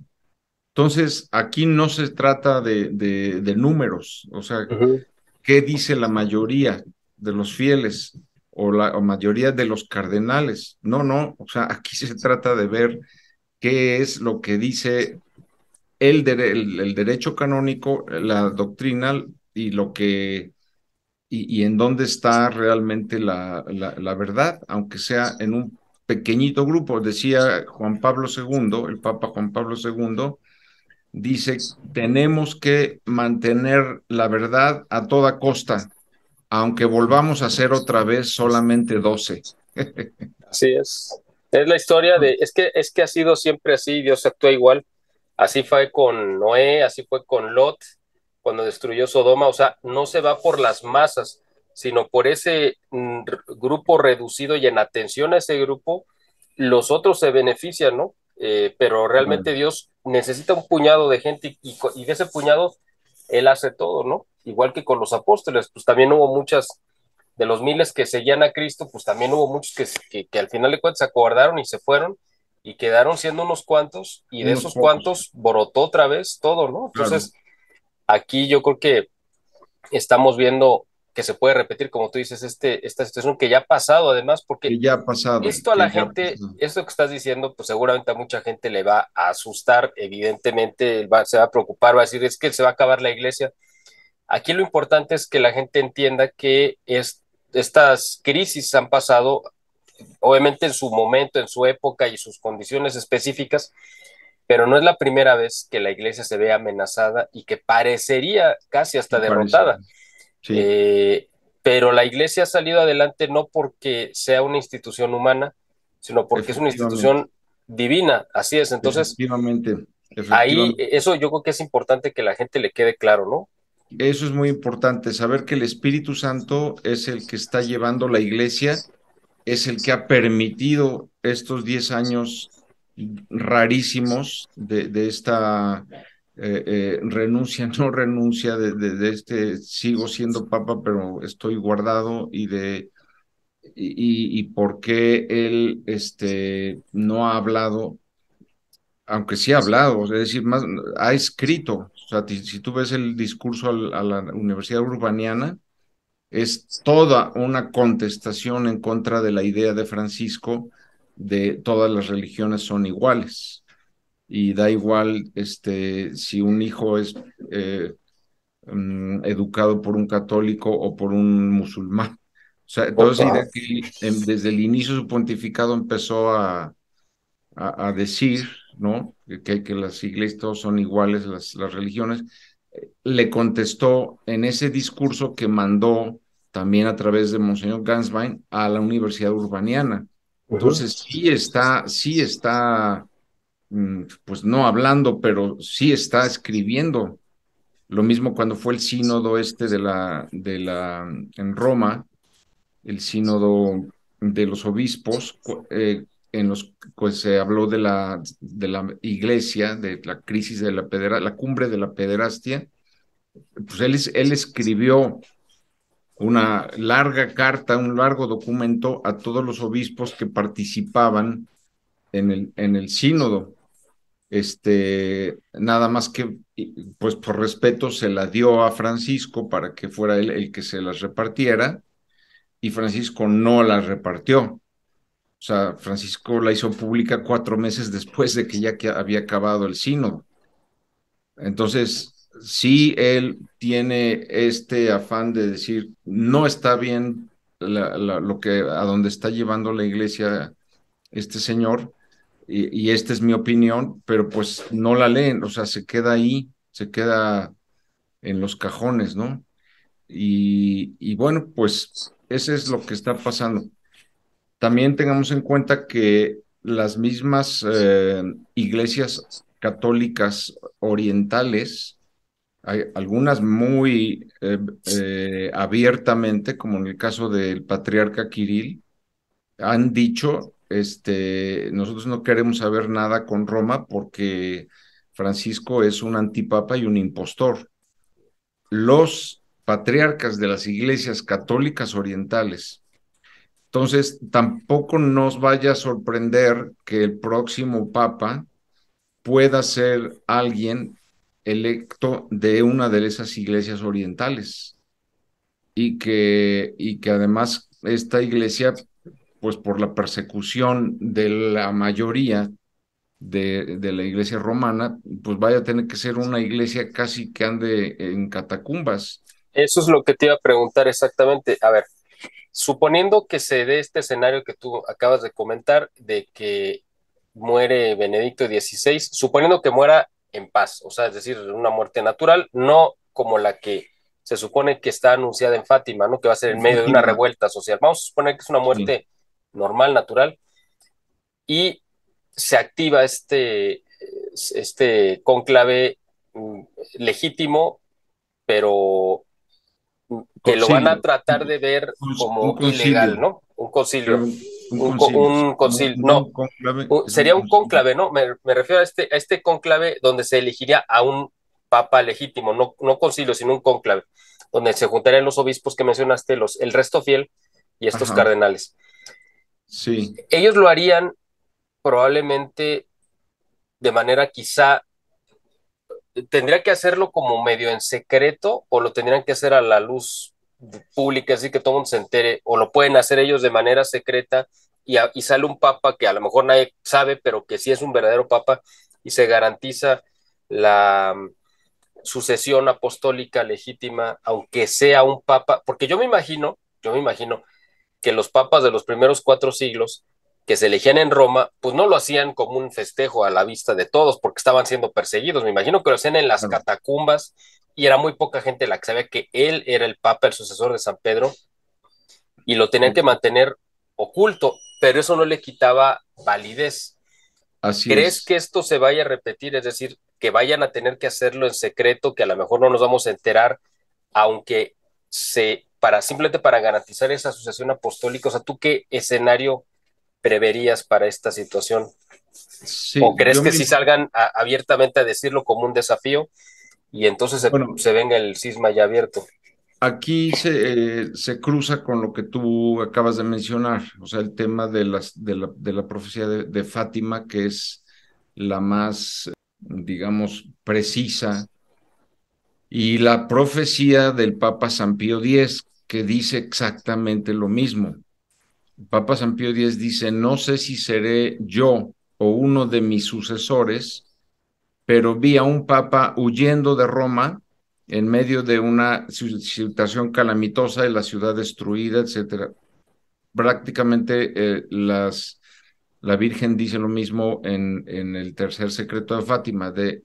Entonces, aquí no se trata de números, o sea, Ujú. qué dice la mayoría de los fieles o la mayoría de los cardenales. No, no, o sea, aquí se trata de ver qué es lo que dice el derecho canónico, la doctrina y y en dónde está realmente la verdad, aunque sea en un pequeñito grupo. Decía Juan Pablo II, el Papa Juan Pablo II, dice, tenemos que mantener la verdad a toda costa, aunque volvamos a ser otra vez solamente 12. Así es. Es la historia es que ha sido siempre así, Dios actúa igual. Así fue con Noé, así fue con Lot, cuando destruyó Sodoma. O sea, no se va por las masas, sino por ese grupo reducido, y en atención a ese grupo, los otros se benefician, ¿no? Pero Claro. realmente Dios necesita un puñado de gente, y de ese puñado Él hace todo, ¿no? Igual que con los apóstoles, pues también hubo muchas de los miles que seguían a Cristo, pues también hubo muchos que al final de cuentas se acordaron y se fueron y quedaron siendo unos cuantos, y de Unos esos pocos, cuantos brotó otra vez todo, ¿no? claro, Entonces, aquí yo creo que estamos viendo que se puede repetir, como tú dices, esta situación que ya ha pasado, además, porque que ya ha pasado, esto a la que ya ha gente, pasado. esto que estás diciendo, pues seguramente a mucha gente le va a asustar, evidentemente se va a preocupar, va a decir, es que se va a acabar la iglesia. Aquí lo importante es que la gente entienda que estas crisis han pasado, obviamente en su momento, en su época y sus condiciones específicas, pero no es la primera vez que la iglesia se ve amenazada y que parecería casi hasta Y parece, derrotada. sí, Eh, pero la iglesia ha salido adelante no porque sea una institución humana, sino porque es una efectivamente, institución divina, así es. Entonces, efectivamente, ahí efectivamente. eso yo creo que es importante que la gente le quede claro, ¿no? Eso es muy importante, saber que el Espíritu Santo es el que está llevando la iglesia, es el que ha permitido estos 10 años rarísimos de esta renuncia, no renuncia, de este sigo siendo papa, pero estoy guardado y por qué él no ha hablado, aunque sí ha hablado, es decir, más, ha escrito. O sea, si tú ves el discurso a la Universidad Urbaniana, es toda una contestación en contra de la idea de Francisco de todas las religiones son iguales y da igual si un hijo es educado por un católico o por un musulmán. O sea, entonces Ajá. idea que desde el inicio de su pontificado empezó a decir, ¿no? Que las iglesias todos son iguales, las religiones. Le contestó en ese discurso que mandó también a través de Monseñor Ganswein a la Universidad Urbaniana. Ujú. Entonces, sí está, pues no hablando, pero sí está escribiendo. Lo mismo cuando fue el sínodo en Roma, el sínodo de los obispos, en los pues se habló de la iglesia, de la crisis de la cumbre de la pederastia. Pues él escribió una larga carta, un largo documento a todos los obispos que participaban en el sínodo. Nada más que, pues por respeto, se la dio a Francisco para que fuera él el que se las repartiera, y Francisco no las repartió. O sea, Francisco la hizo pública 4 meses después de que ya que había acabado el sínodo. Entonces, sí, él tiene este afán de decir, no está bien lo que a donde está llevando la iglesia este señor, y esta es mi opinión, pero pues no la leen, o sea, se queda ahí, se queda en los cajones, ¿no? Y bueno, pues ese es lo que está pasando. También tengamos en cuenta que las mismas iglesias católicas orientales, hay algunas muy abiertamente, como en el caso del patriarca Kirill, han dicho, nosotros no queremos saber nada con Roma porque Francisco es un antipapa y un impostor. Los patriarcas de las iglesias católicas orientales. Entonces, tampoco nos vaya a sorprender que el próximo papa pueda ser alguien electo de una de esas iglesias orientales y que además esta iglesia, pues por la persecución de la mayoría de la iglesia romana, pues vaya a tener que ser una iglesia casi que ande en catacumbas. Eso es lo que te iba a preguntar exactamente. A ver, suponiendo que se dé este escenario que tú acabas de comentar, de que muere Benedicto XVI, suponiendo que muera en paz, o sea, es decir, una muerte natural, no como la que se supone que está anunciada en Fátima, ¿no? Que va a ser en medio de una Fátima, revuelta social. Vamos a suponer que es una sí, muerte normal, natural, y se activa este cónclave legítimo, pero que lo van a concilio, tratar de ver un como concilio, ilegal, ¿no? Un concilio, pero un concilio, un no, concilio, no no, un conclave, es un sería un concilio. cónclave, ¿no? Me refiero a este cónclave donde se elegiría a un papa legítimo, no, no concilio, sino un cónclave, donde se juntarían los obispos que mencionaste, el resto fiel y estos Ajá, cardenales. sí, Ellos lo harían probablemente de manera quizá, tendría que hacerlo como medio en secreto o lo tendrían que hacer a la luz pública, así que todo el mundo se entere, o lo pueden hacer ellos de manera secreta y sale un papa que a lo mejor nadie sabe, pero que sí es un verdadero papa y se garantiza la sucesión apostólica legítima, aunque sea un papa, porque yo me imagino que los papas de los primeros 4 siglos que se elegían en Roma, pues no lo hacían como un festejo a la vista de todos porque estaban siendo perseguidos. Me imagino que lo hacían en las claro, catacumbas y era muy poca gente la que sabía que él era el papa, el sucesor de San Pedro, y lo tenían que exacto. mantener oculto, pero eso no le quitaba validez. Así ¿Crees es. que esto se vaya a repetir? Es decir, que vayan a tener que hacerlo en secreto, que a lo mejor no nos vamos a enterar, aunque simplemente para garantizar esa sucesión apostólica. O sea, ¿tú qué escenario preverías para esta situación? Sí, ¿O crees que sí salgan abiertamente a decirlo como un desafío y entonces bueno, se venga el cisma ya abierto? aquí se cruza con lo que tú acabas de mencionar, o sea, el tema de la profecía de Fátima, que es la más, digamos, precisa, y la profecía del Papa San Pío X, que dice exactamente lo mismo. El Papa San Pío X dice, no sé si seré yo o uno de mis sucesores, pero vi a un papa huyendo de Roma en medio de una situación calamitosa de la ciudad destruida, etcétera. Prácticamente la Virgen dice lo mismo en el tercer secreto de Fátima, de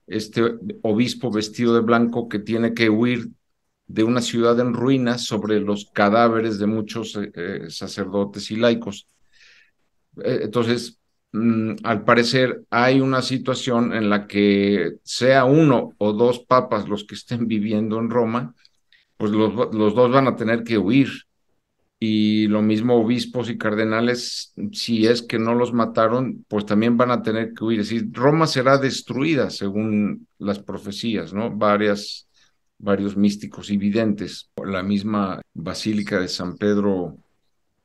este obispo vestido de blanco que tiene que huir de una ciudad en ruinas sobre los cadáveres de muchos sacerdotes y laicos. Entonces, al parecer hay una situación en la que sea uno o dos papas los que estén viviendo en Roma, pues los dos van a tener que huir. Y lo mismo obispos y cardenales, si es que no los mataron, pues también van a tener que huir. Es decir, Roma será destruida según las profecías, ¿no? Varios místicos y videntes. La misma Basílica de San Pedro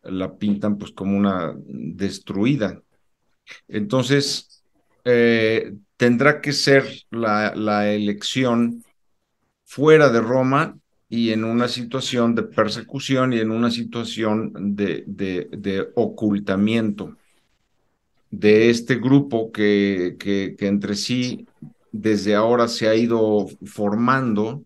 la pintan pues como una destruida. Entonces, tendrá que ser la elección fuera de Roma y en una situación de persecución y en una situación de ocultamiento de este grupo que entre sí desde ahora se ha ido formando,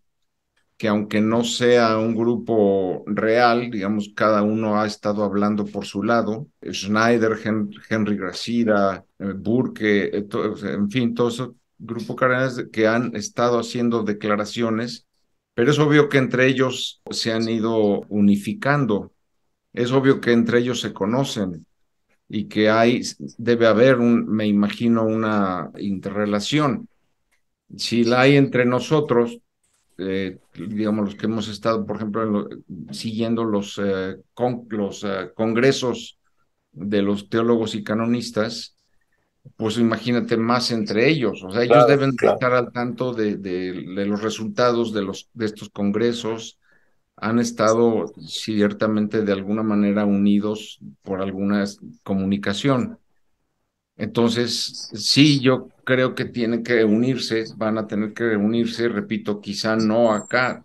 que aunque no sea un grupo real, digamos, cada uno ha estado hablando por su lado. Schneider, Henry Gracida, Burke, en fin, todos esos grupos cardenales que han estado haciendo declaraciones, pero es obvio que entre ellos se han ido unificando, es obvio que entre ellos se conocen y que debe haber me imagino, una interrelación. Si la hay entre nosotros, digamos, los que hemos estado, por ejemplo, siguiendo los congresos de los teólogos y canonistas, pues imagínate más entre ellos. O sea, ellos Claro, deben claro. estar al tanto de los resultados de estos congresos. Han estado ciertamente de alguna manera unidos por alguna comunicación. Entonces, sí, yo creo que tienen que unirse, van a tener que unirse, repito, quizá no acá,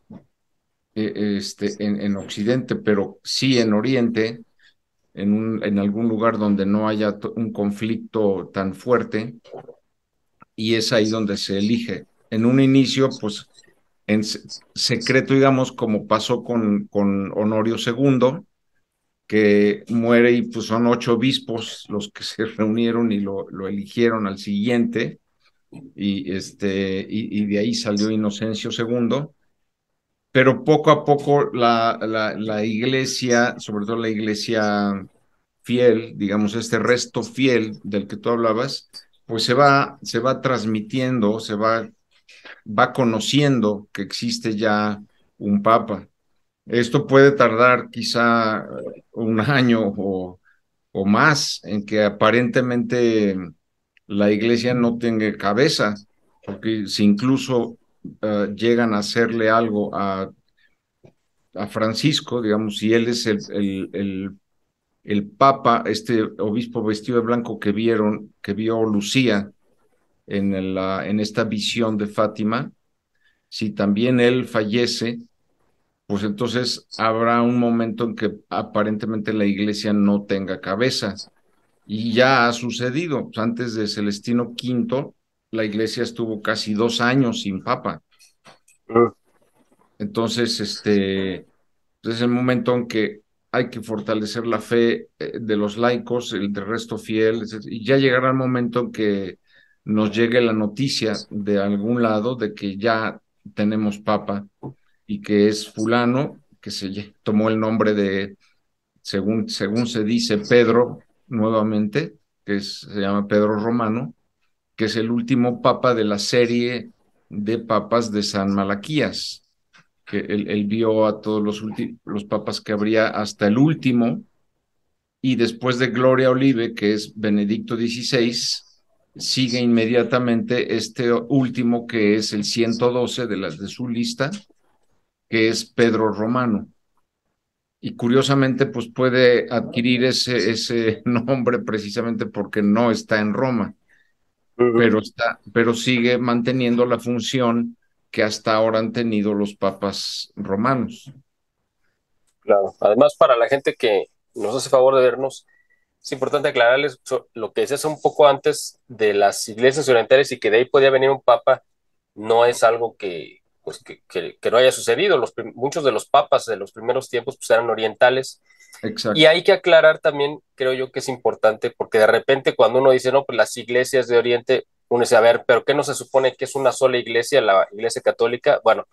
en Occidente, pero sí en Oriente, en algún lugar donde no haya un conflicto tan fuerte, y es ahí donde se elige. En un inicio, pues en secreto, digamos, como pasó con Honorio segundo, que muere y pues son 8 obispos los que se reunieron y lo eligieron al siguiente, y de ahí salió Inocencio segundo, pero poco a poco la iglesia, sobre todo la iglesia fiel, digamos, este resto fiel del que tú hablabas, pues se va transmitiendo, va conociendo que existe ya un papa. Esto puede tardar quizá un año o más en que aparentemente la iglesia no tenga cabeza, porque si incluso llegan a hacerle algo a Francisco, digamos, si él es el papa, este obispo vestido de blanco que vio Lucía en esta visión de Fátima, si también él fallece, pues entonces habrá un momento en que aparentemente la iglesia no tenga cabeza. Y ya ha sucedido. Pues antes de Celestino V, la iglesia estuvo casi 2 años sin papa. Mm. Entonces, es el momento en que hay que fortalecer la fe de los laicos, el del resto fiel, etc. Y ya llegará el momento en que nos llegue la noticia de algún lado de que ya tenemos papa y que es fulano, que tomó el nombre de, según se dice, Pedro, nuevamente, se llama Pedro Romano, que es el último papa de la serie de papas de San Malaquías, que él vio a todos los papas que habría hasta el último, y después de Gloria Olive, que es Benedicto XVI, sigue inmediatamente este último, que es el 112 de su lista, que es Pedro Romano. Y curiosamente, pues puede adquirir ese nombre precisamente porque no está en Roma, Ujú. pero sigue manteniendo la función que hasta ahora han tenido los papas romanos. Claro. Además, para la gente que nos hace favor de vernos, es importante aclararles lo que decías un poco antes de las iglesias orientales y que de ahí podía venir un papa, no es algo que, pues, que no haya sucedido. Muchos de los papas de los primeros tiempos pues, eran orientales. Y Exacto, hay que aclarar también, creo yo que es importante, porque de repente cuando uno dice, no, pues las iglesias de Oriente, uno dice, a ver, pero ¿qué no se supone que es una sola iglesia, la iglesia católica? Bueno,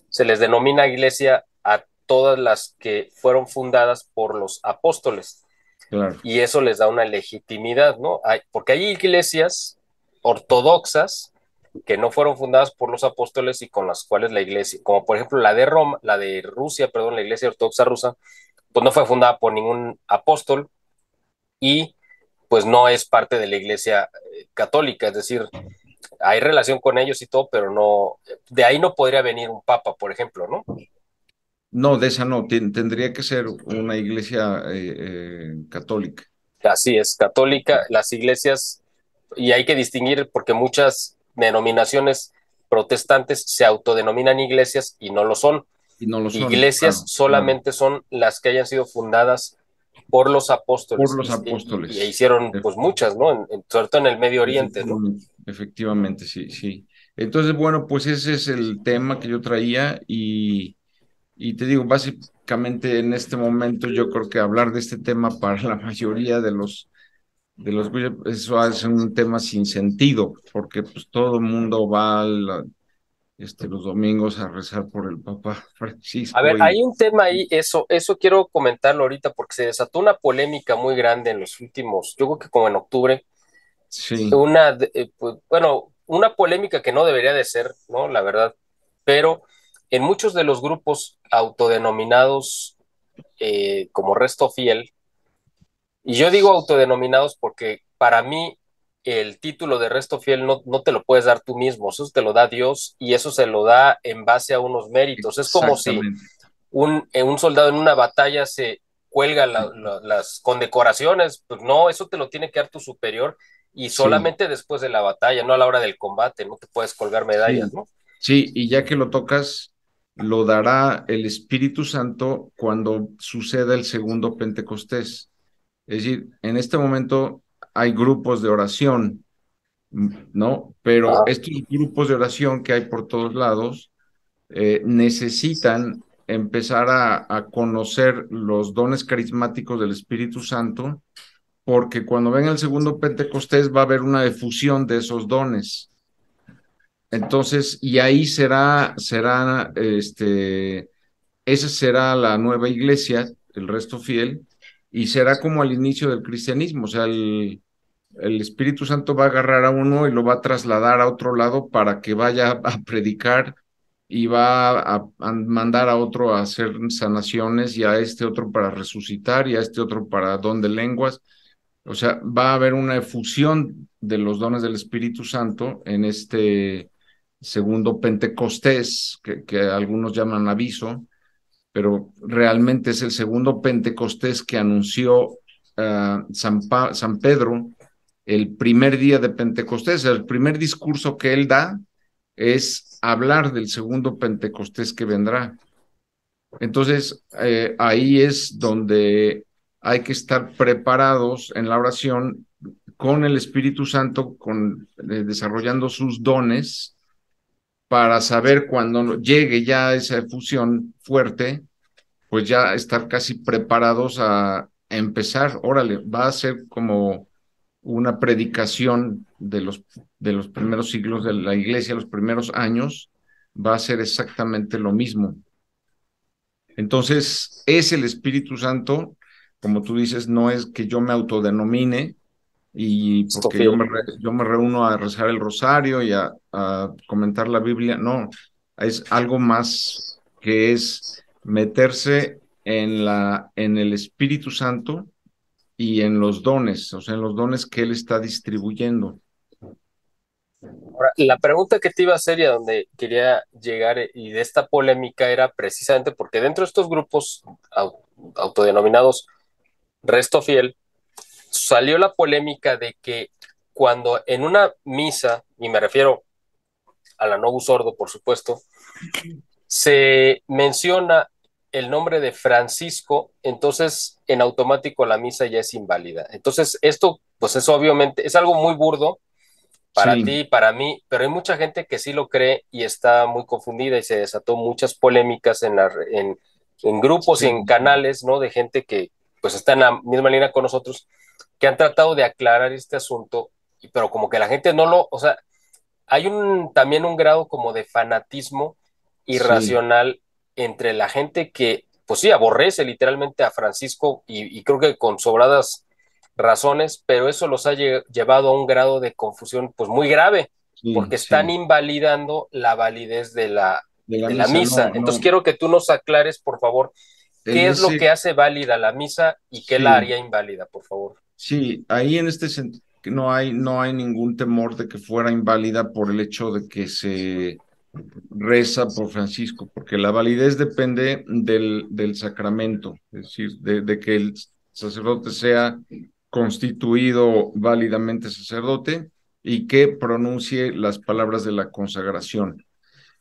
se les denomina iglesia a todas las que fueron fundadas por los apóstoles claro. y eso les da una legitimidad, ¿no? Porque hay iglesias ortodoxas que no fueron fundadas por los apóstoles y con las cuales la iglesia, como por ejemplo la de Roma, la de Rusia, perdón, la iglesia ortodoxa rusa, pues no fue fundada por ningún apóstol y pues no es parte de la iglesia católica, es decir, hay relación con ellos y todo, pero no, de ahí no podría venir un papa, por ejemplo, ¿no? No, de esa no, tendría que ser una iglesia católica. Así es, católica, las iglesias, y hay que distinguir porque muchas denominaciones protestantes se autodenominan iglesias y no lo son. Y no lo son, Iglesias claro, claro. solamente son las que hayan sido fundadas por los Por apóstoles los y apóstoles. hicieron pues muchas, ¿no? Sobre todo en el Medio Oriente, ¿no? Efectivamente, efectivamente, sí, sí. Entonces, bueno, pues ese es el tema que yo traía y te digo, básicamente en este momento yo creo que hablar de este tema para la mayoría de los eso es un tema sin sentido, porque pues todo el mundo va los domingos a rezar por el Papa A ver, Francisco hay un tema ahí, eso quiero comentarlo ahorita porque se desató una polémica muy grande en los últimos, yo creo que como en octubre, sí, pues, bueno, una polémica que no debería de ser, ¿no? La verdad, pero en muchos de los grupos autodenominados como Resto Fiel, y yo digo autodenominados porque para mí el título de Resto Fiel no te lo puedes dar tú mismo, eso te lo da Dios y eso se lo da en base a unos méritos. Es como si exactamente. un soldado en una batalla se cuelga las condecoraciones, pues no, eso te lo tiene que dar tu superior y Sí, solamente después de la batalla, no a la hora del combate, no te puedes colgar medallas, sí, ¿no? sí, y ya que lo tocas, lo dará el Espíritu Santo cuando suceda el segundo Pentecostés. Es decir, en este momento hay grupos de oración, ¿no? Pero Ajá. estos grupos de oración que hay por todos lados necesitan empezar a conocer los dones carismáticos del Espíritu Santo, porque cuando venga el segundo Pentecostés va a haber una efusión de esos dones. Entonces, y ahí esa será la nueva iglesia, el resto fiel, y será como al inicio del cristianismo, o sea, el Espíritu Santo va a agarrar a uno y lo va a trasladar a otro lado para que vaya a predicar y va a mandar a otro a hacer sanaciones y a este otro para resucitar y a este otro para don de lenguas. O sea, va a haber una efusión de los dones del Espíritu Santo en este segundo Pentecostés, que algunos llaman aviso, pero realmente es el segundo Pentecostés que anunció San Pedro el primer día de Pentecostés. El primer discurso que él da es hablar del segundo Pentecostés que vendrá. Entonces, ahí es donde hay que estar preparados en la oración con el Espíritu Santo, desarrollando sus dones para saber cuando llegue ya esa efusión fuerte, pues ya estar casi preparados a empezar. Órale, va a ser como una predicación de los primeros siglos de la iglesia, los primeros años, va a ser exactamente lo mismo. Entonces, es el Espíritu Santo, como tú dices, no es que yo me autodenomine y Resto porque yo Fiel. me reúno a rezar el rosario y a comentar la Biblia, no, es algo más que es meterse en el Espíritu Santo y en los dones, o sea, en los dones que Él está distribuyendo. Ahora, la pregunta que te iba a hacer y a donde quería llegar y de esta polémica era precisamente porque dentro de estos grupos autodenominados Resto Fiel, salió la polémica de que cuando en una misa, y me refiero a la Novus Ordo, por supuesto, se menciona el nombre de Francisco, entonces en automático la misa ya es inválida. Entonces, esto, pues es obviamente, es algo muy burdo para Sí, ti y para mí, pero hay mucha gente que sí lo cree y está muy confundida y se desató muchas polémicas en grupos y sí, en canales, ¿no? De gente que pues está en la misma línea con nosotros, que han tratado de aclarar este asunto, pero como que la gente no lo, o sea, hay también un grado como de fanatismo sí, irracional entre la gente que, pues sí, aborrece literalmente a Francisco y creo que con sobradas razones, pero eso los ha llevado a un grado de confusión pues muy grave, sí, porque están sí. invalidando la validez De la de la misa, misa. no, Entonces no. quiero que tú nos aclares, por favor, En qué es lo ese, que hace válida la misa y qué la sí, haría inválida, por favor. sí, ahí en este sentido no hay ningún temor de que fuera inválida por el hecho de que se reza por Francisco, porque la validez depende del sacramento, es decir, de que el sacerdote sea constituido válidamente sacerdote y que pronuncie las palabras de la consagración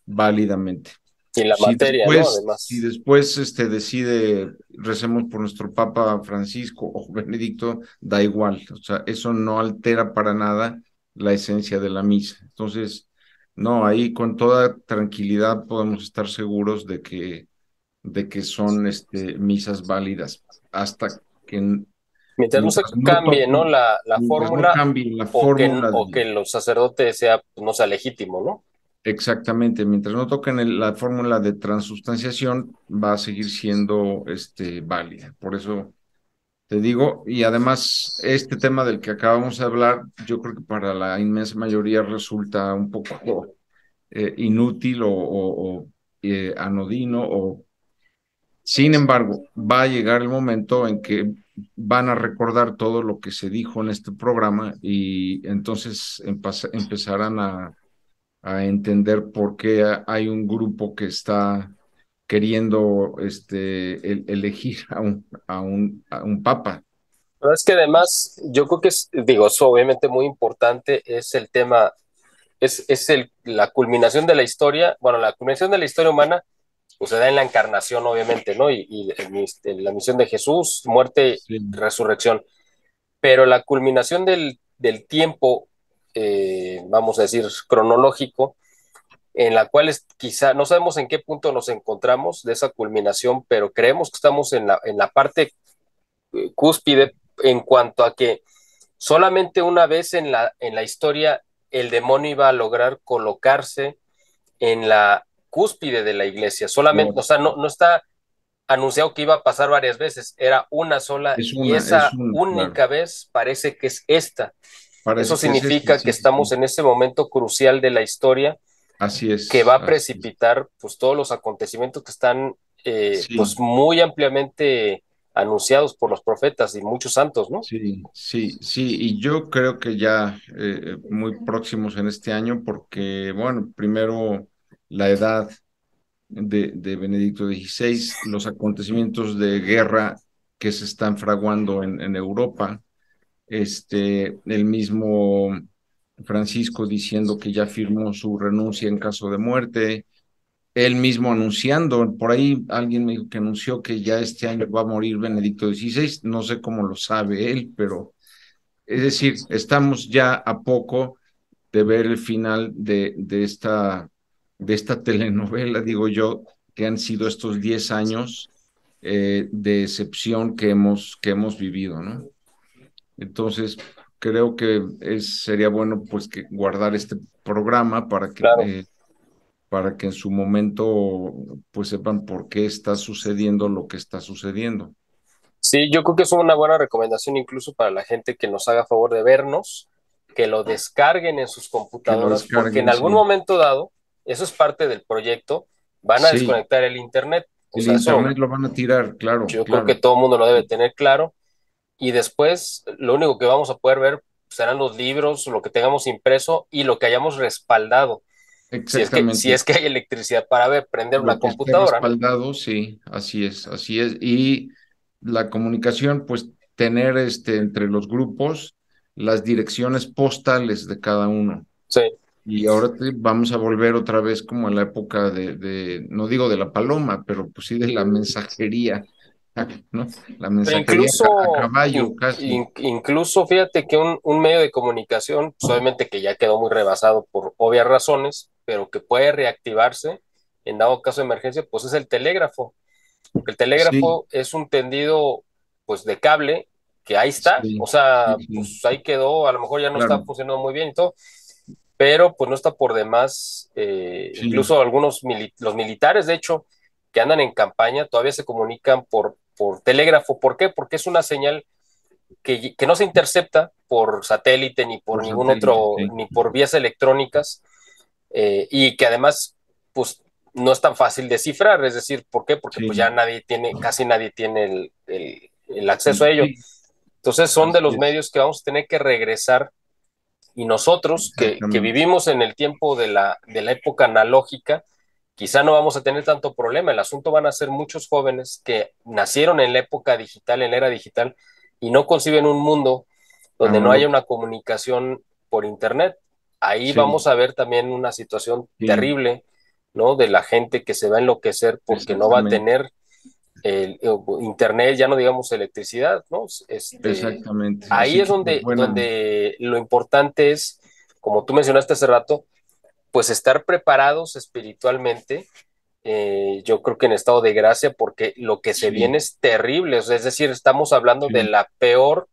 válidamente. Y la Si materia, ¿no? después, si Además. después decide, recemos por nuestro Papa Francisco o Benedicto, da igual, o sea, eso no altera para nada la esencia de la misa. Entonces, No, ahí con toda tranquilidad podemos estar seguros de que son misas válidas hasta que Mientras no se mientras no cambie, ¿no? toquen, La mientras no fórmula cambie la fórmula o que los sacerdotes sea, pues, no sea legítimo, ¿no? exactamente, mientras no toquen la fórmula de transustanciación, va a seguir siendo válida. Por eso te digo, y además este tema del que acabamos de hablar, yo creo que para la inmensa mayoría resulta un poco inútil o anodino o sin embargo, va a llegar el momento en que van a recordar todo lo que se dijo en este programa y entonces empezarán a entender por qué hay un grupo que está queriendo elegir a un papa. Pero es que además, yo creo que es, digo, es obviamente muy importante, es el tema, la culminación de la historia, bueno, la culminación de la historia humana, pues se da en la encarnación, obviamente, ¿no? La misión de Jesús, muerte, Sí, resurrección. Pero la culminación del tiempo, vamos a decir, cronológico, en la cual quizá no sabemos en qué punto nos encontramos de esa culminación, pero creemos que estamos en la parte cúspide en cuanto a que solamente una vez en la historia el demonio iba a lograr colocarse en la cúspide de la iglesia. Solamente, o sea, no está anunciado que iba a pasar varias veces, era una sola y es esa una, claro, única vez parece que es esta. Eso parece que es esta, significa que sí, estamos sí, en ese momento crucial de la historia que va a así es, precipitar pues todos los acontecimientos que están pues sí. muy ampliamente anunciados por los profetas y muchos santos, ¿no? Sí, sí, sí, y yo creo que ya muy próximos en este año, porque, bueno, primero la edad de Benedicto XVI, los acontecimientos de guerra que se están fraguando en Europa, el mismo Francisco diciendo que ya firmó su renuncia en caso de muerte, él mismo anunciando, por ahí alguien me dijo que anunció que ya este año va a morir Benedicto XVI, no sé cómo lo sabe él, pero es decir, estamos ya a poco de ver el final de esta telenovela, digo yo, que han sido estos 10 años de excepción que hemos vivido, ¿no? Entonces, creo que sería bueno pues que guardar este programa Claro. para que en su momento pues sepan por qué está sucediendo lo que está sucediendo. Sí, yo creo que es una buena recomendación incluso para la gente que nos haga favor de vernos, que lo descarguen en sus Que lo computadoras, porque en descarguen, algún sí. momento dado, eso es parte del proyecto, van a Sí, desconectar el internet. O el sea, eso internet lo van a tirar, claro, yo creo que claro. todo el mundo lo debe tener claro. Y después lo único que vamos a poder ver serán los libros, lo que tengamos impreso y lo que hayamos respaldado. Si Exactamente. es que hay electricidad para ver, prender una Lo que esté computadora, ¿no? respaldado, sí, así es, así es. Y la comunicación, pues tener entre los grupos las direcciones postales de cada uno. Sí. Y ahora vamos a volver otra vez como a la época no digo de la paloma, pero pues sí de la mensajería, ¿no? La Pero mensajería a caballo casi. incluso fíjate que un medio de comunicación, pues obviamente que ya quedó muy rebasado por obvias razones, pero que puede reactivarse en dado caso de emergencia, pues es el telégrafo. Porque el Sí, telégrafo es un tendido pues de cable que ahí está, o sí, sea, sí, sí, pues ahí quedó, a lo mejor ya no está claro, funcionando muy bien y todo, pero pues no está por demás, sí, incluso los militares, de hecho, que andan en campaña, todavía se comunican por telégrafo. ¿Por qué? Porque es una señal que no se intercepta por satélite ni por por ningún satélite, otro, sí, ni por vías electrónicas, y que además, pues, no es tan fácil descifrar, es decir, ¿por qué? Porque pues ya sí, casi nadie tiene el acceso a ello. sí, Entonces son de así los es, medios que vamos a tener que regresar y nosotros que exactamente. vivimos en el tiempo de la época analógica, quizá no vamos a tener tanto problema. El asunto van a ser muchos jóvenes que nacieron en la época digital, en la era digital, y no conciben un mundo donde no haya una Analógico, comunicación por Internet. Ahí vamos sí, a ver también una situación sí, terrible, ¿no? De la gente que se va a enloquecer porque no va a exactamente, tener internet, ya no digamos electricidad, ¿no? exactamente. Ahí Así es que, pues bueno, donde lo importante es, como tú mencionaste hace rato, pues estar preparados espiritualmente, yo creo que en estado de gracia, porque lo que se viene Sí, es terrible, o sea, es decir, estamos hablando de sí. la peor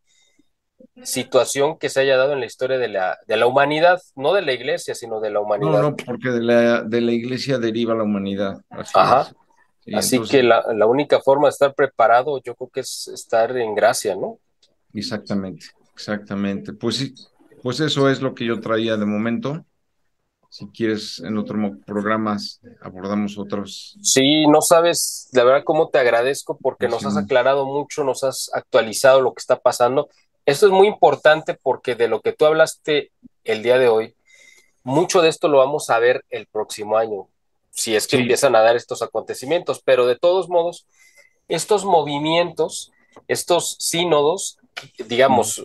situación que se haya dado en la historia de la humanidad, no de la iglesia, sino de la No, humanidad. no, porque de la iglesia deriva la humanidad, así Ajá. es. Sí, Así que entonces, la única forma de estar preparado, yo creo que es estar en gracia, ¿no? exactamente, exactamente. Pues sí, pues eso es lo que yo traía de momento. Si quieres, en otros programas abordamos otras Sí, no sabes, la verdad, cómo te agradezco porque nos has cuestiones. aclarado mucho, nos has actualizado lo que está pasando. Esto es muy importante porque de lo que tú hablaste el día de hoy, mucho de esto lo vamos a ver el próximo año, si es que Sí, empiezan a dar estos acontecimientos, pero de todos modos, estos movimientos, estos sínodos, mm, digamos,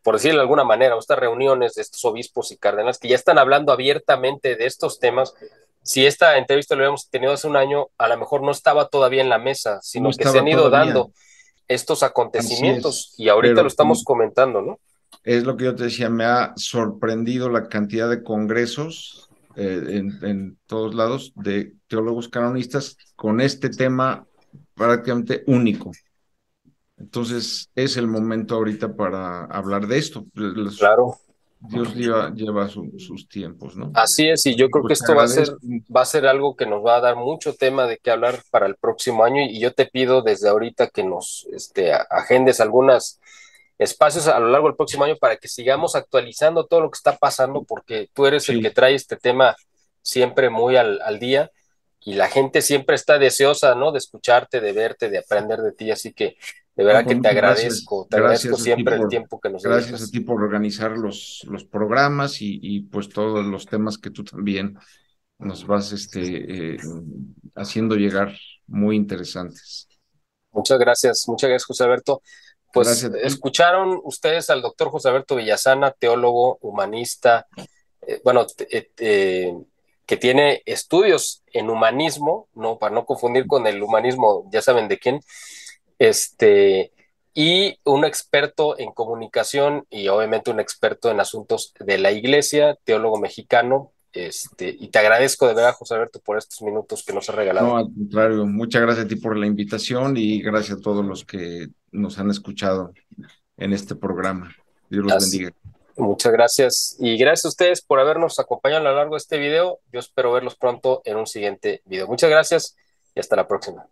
por decirlo de alguna manera, o estas reuniones de estos obispos y cardenales que ya están hablando abiertamente de estos temas, si esta entrevista lo habíamos tenido hace un año, a lo mejor no estaba todavía en la mesa, no sino que se han estaba ido todavía, dando estos así acontecimientos es, y ahorita lo pero estamos comentando, ¿no? es lo que yo te decía, me ha sorprendido la cantidad de congresos en todos lados de teólogos canonistas con este tema prácticamente único. Entonces, es el momento ahorita para hablar de esto. Claro. Dios lleva sus tiempos, ¿no? Así es, y yo Y creo que pues te esto agradezco. va a ser algo que nos va a dar mucho tema de qué hablar para el próximo año y yo te pido desde ahorita que nos agendes algunos espacios a lo largo del próximo año para que sigamos actualizando todo lo que está pasando porque tú eres el que Sí, trae este tema siempre muy al día y la gente siempre está deseosa, ¿no? De escucharte, de verte, de aprender de ti, así que de no, verdad que pues muchas gracias. te agradezco Gracias a ti siempre el tiempo que nos gracias a dedicas. ti por organizar los programas y pues todos los temas que tú también nos vas haciendo llegar muy interesantes. Muchas gracias, José Alberto. Pues Gracias a ti. escucharon ustedes al doctor José Alberto Villasana, teólogo, humanista, bueno, que tiene estudios en humanismo, no, para no confundir con el humanismo, ya saben de quién, este, y un experto en comunicación y obviamente un experto en asuntos de la iglesia, teólogo mexicano, y te agradezco de verdad, José Alberto, por estos minutos que nos has No, regalado. al contrario, muchas gracias a ti por la invitación y gracias a todos los que nos han escuchado en este programa. Dios los Así, bendiga. muchas gracias y gracias a ustedes por habernos acompañado a lo largo de este video. Yo espero verlos pronto en un siguiente video. Muchas gracias y hasta la próxima.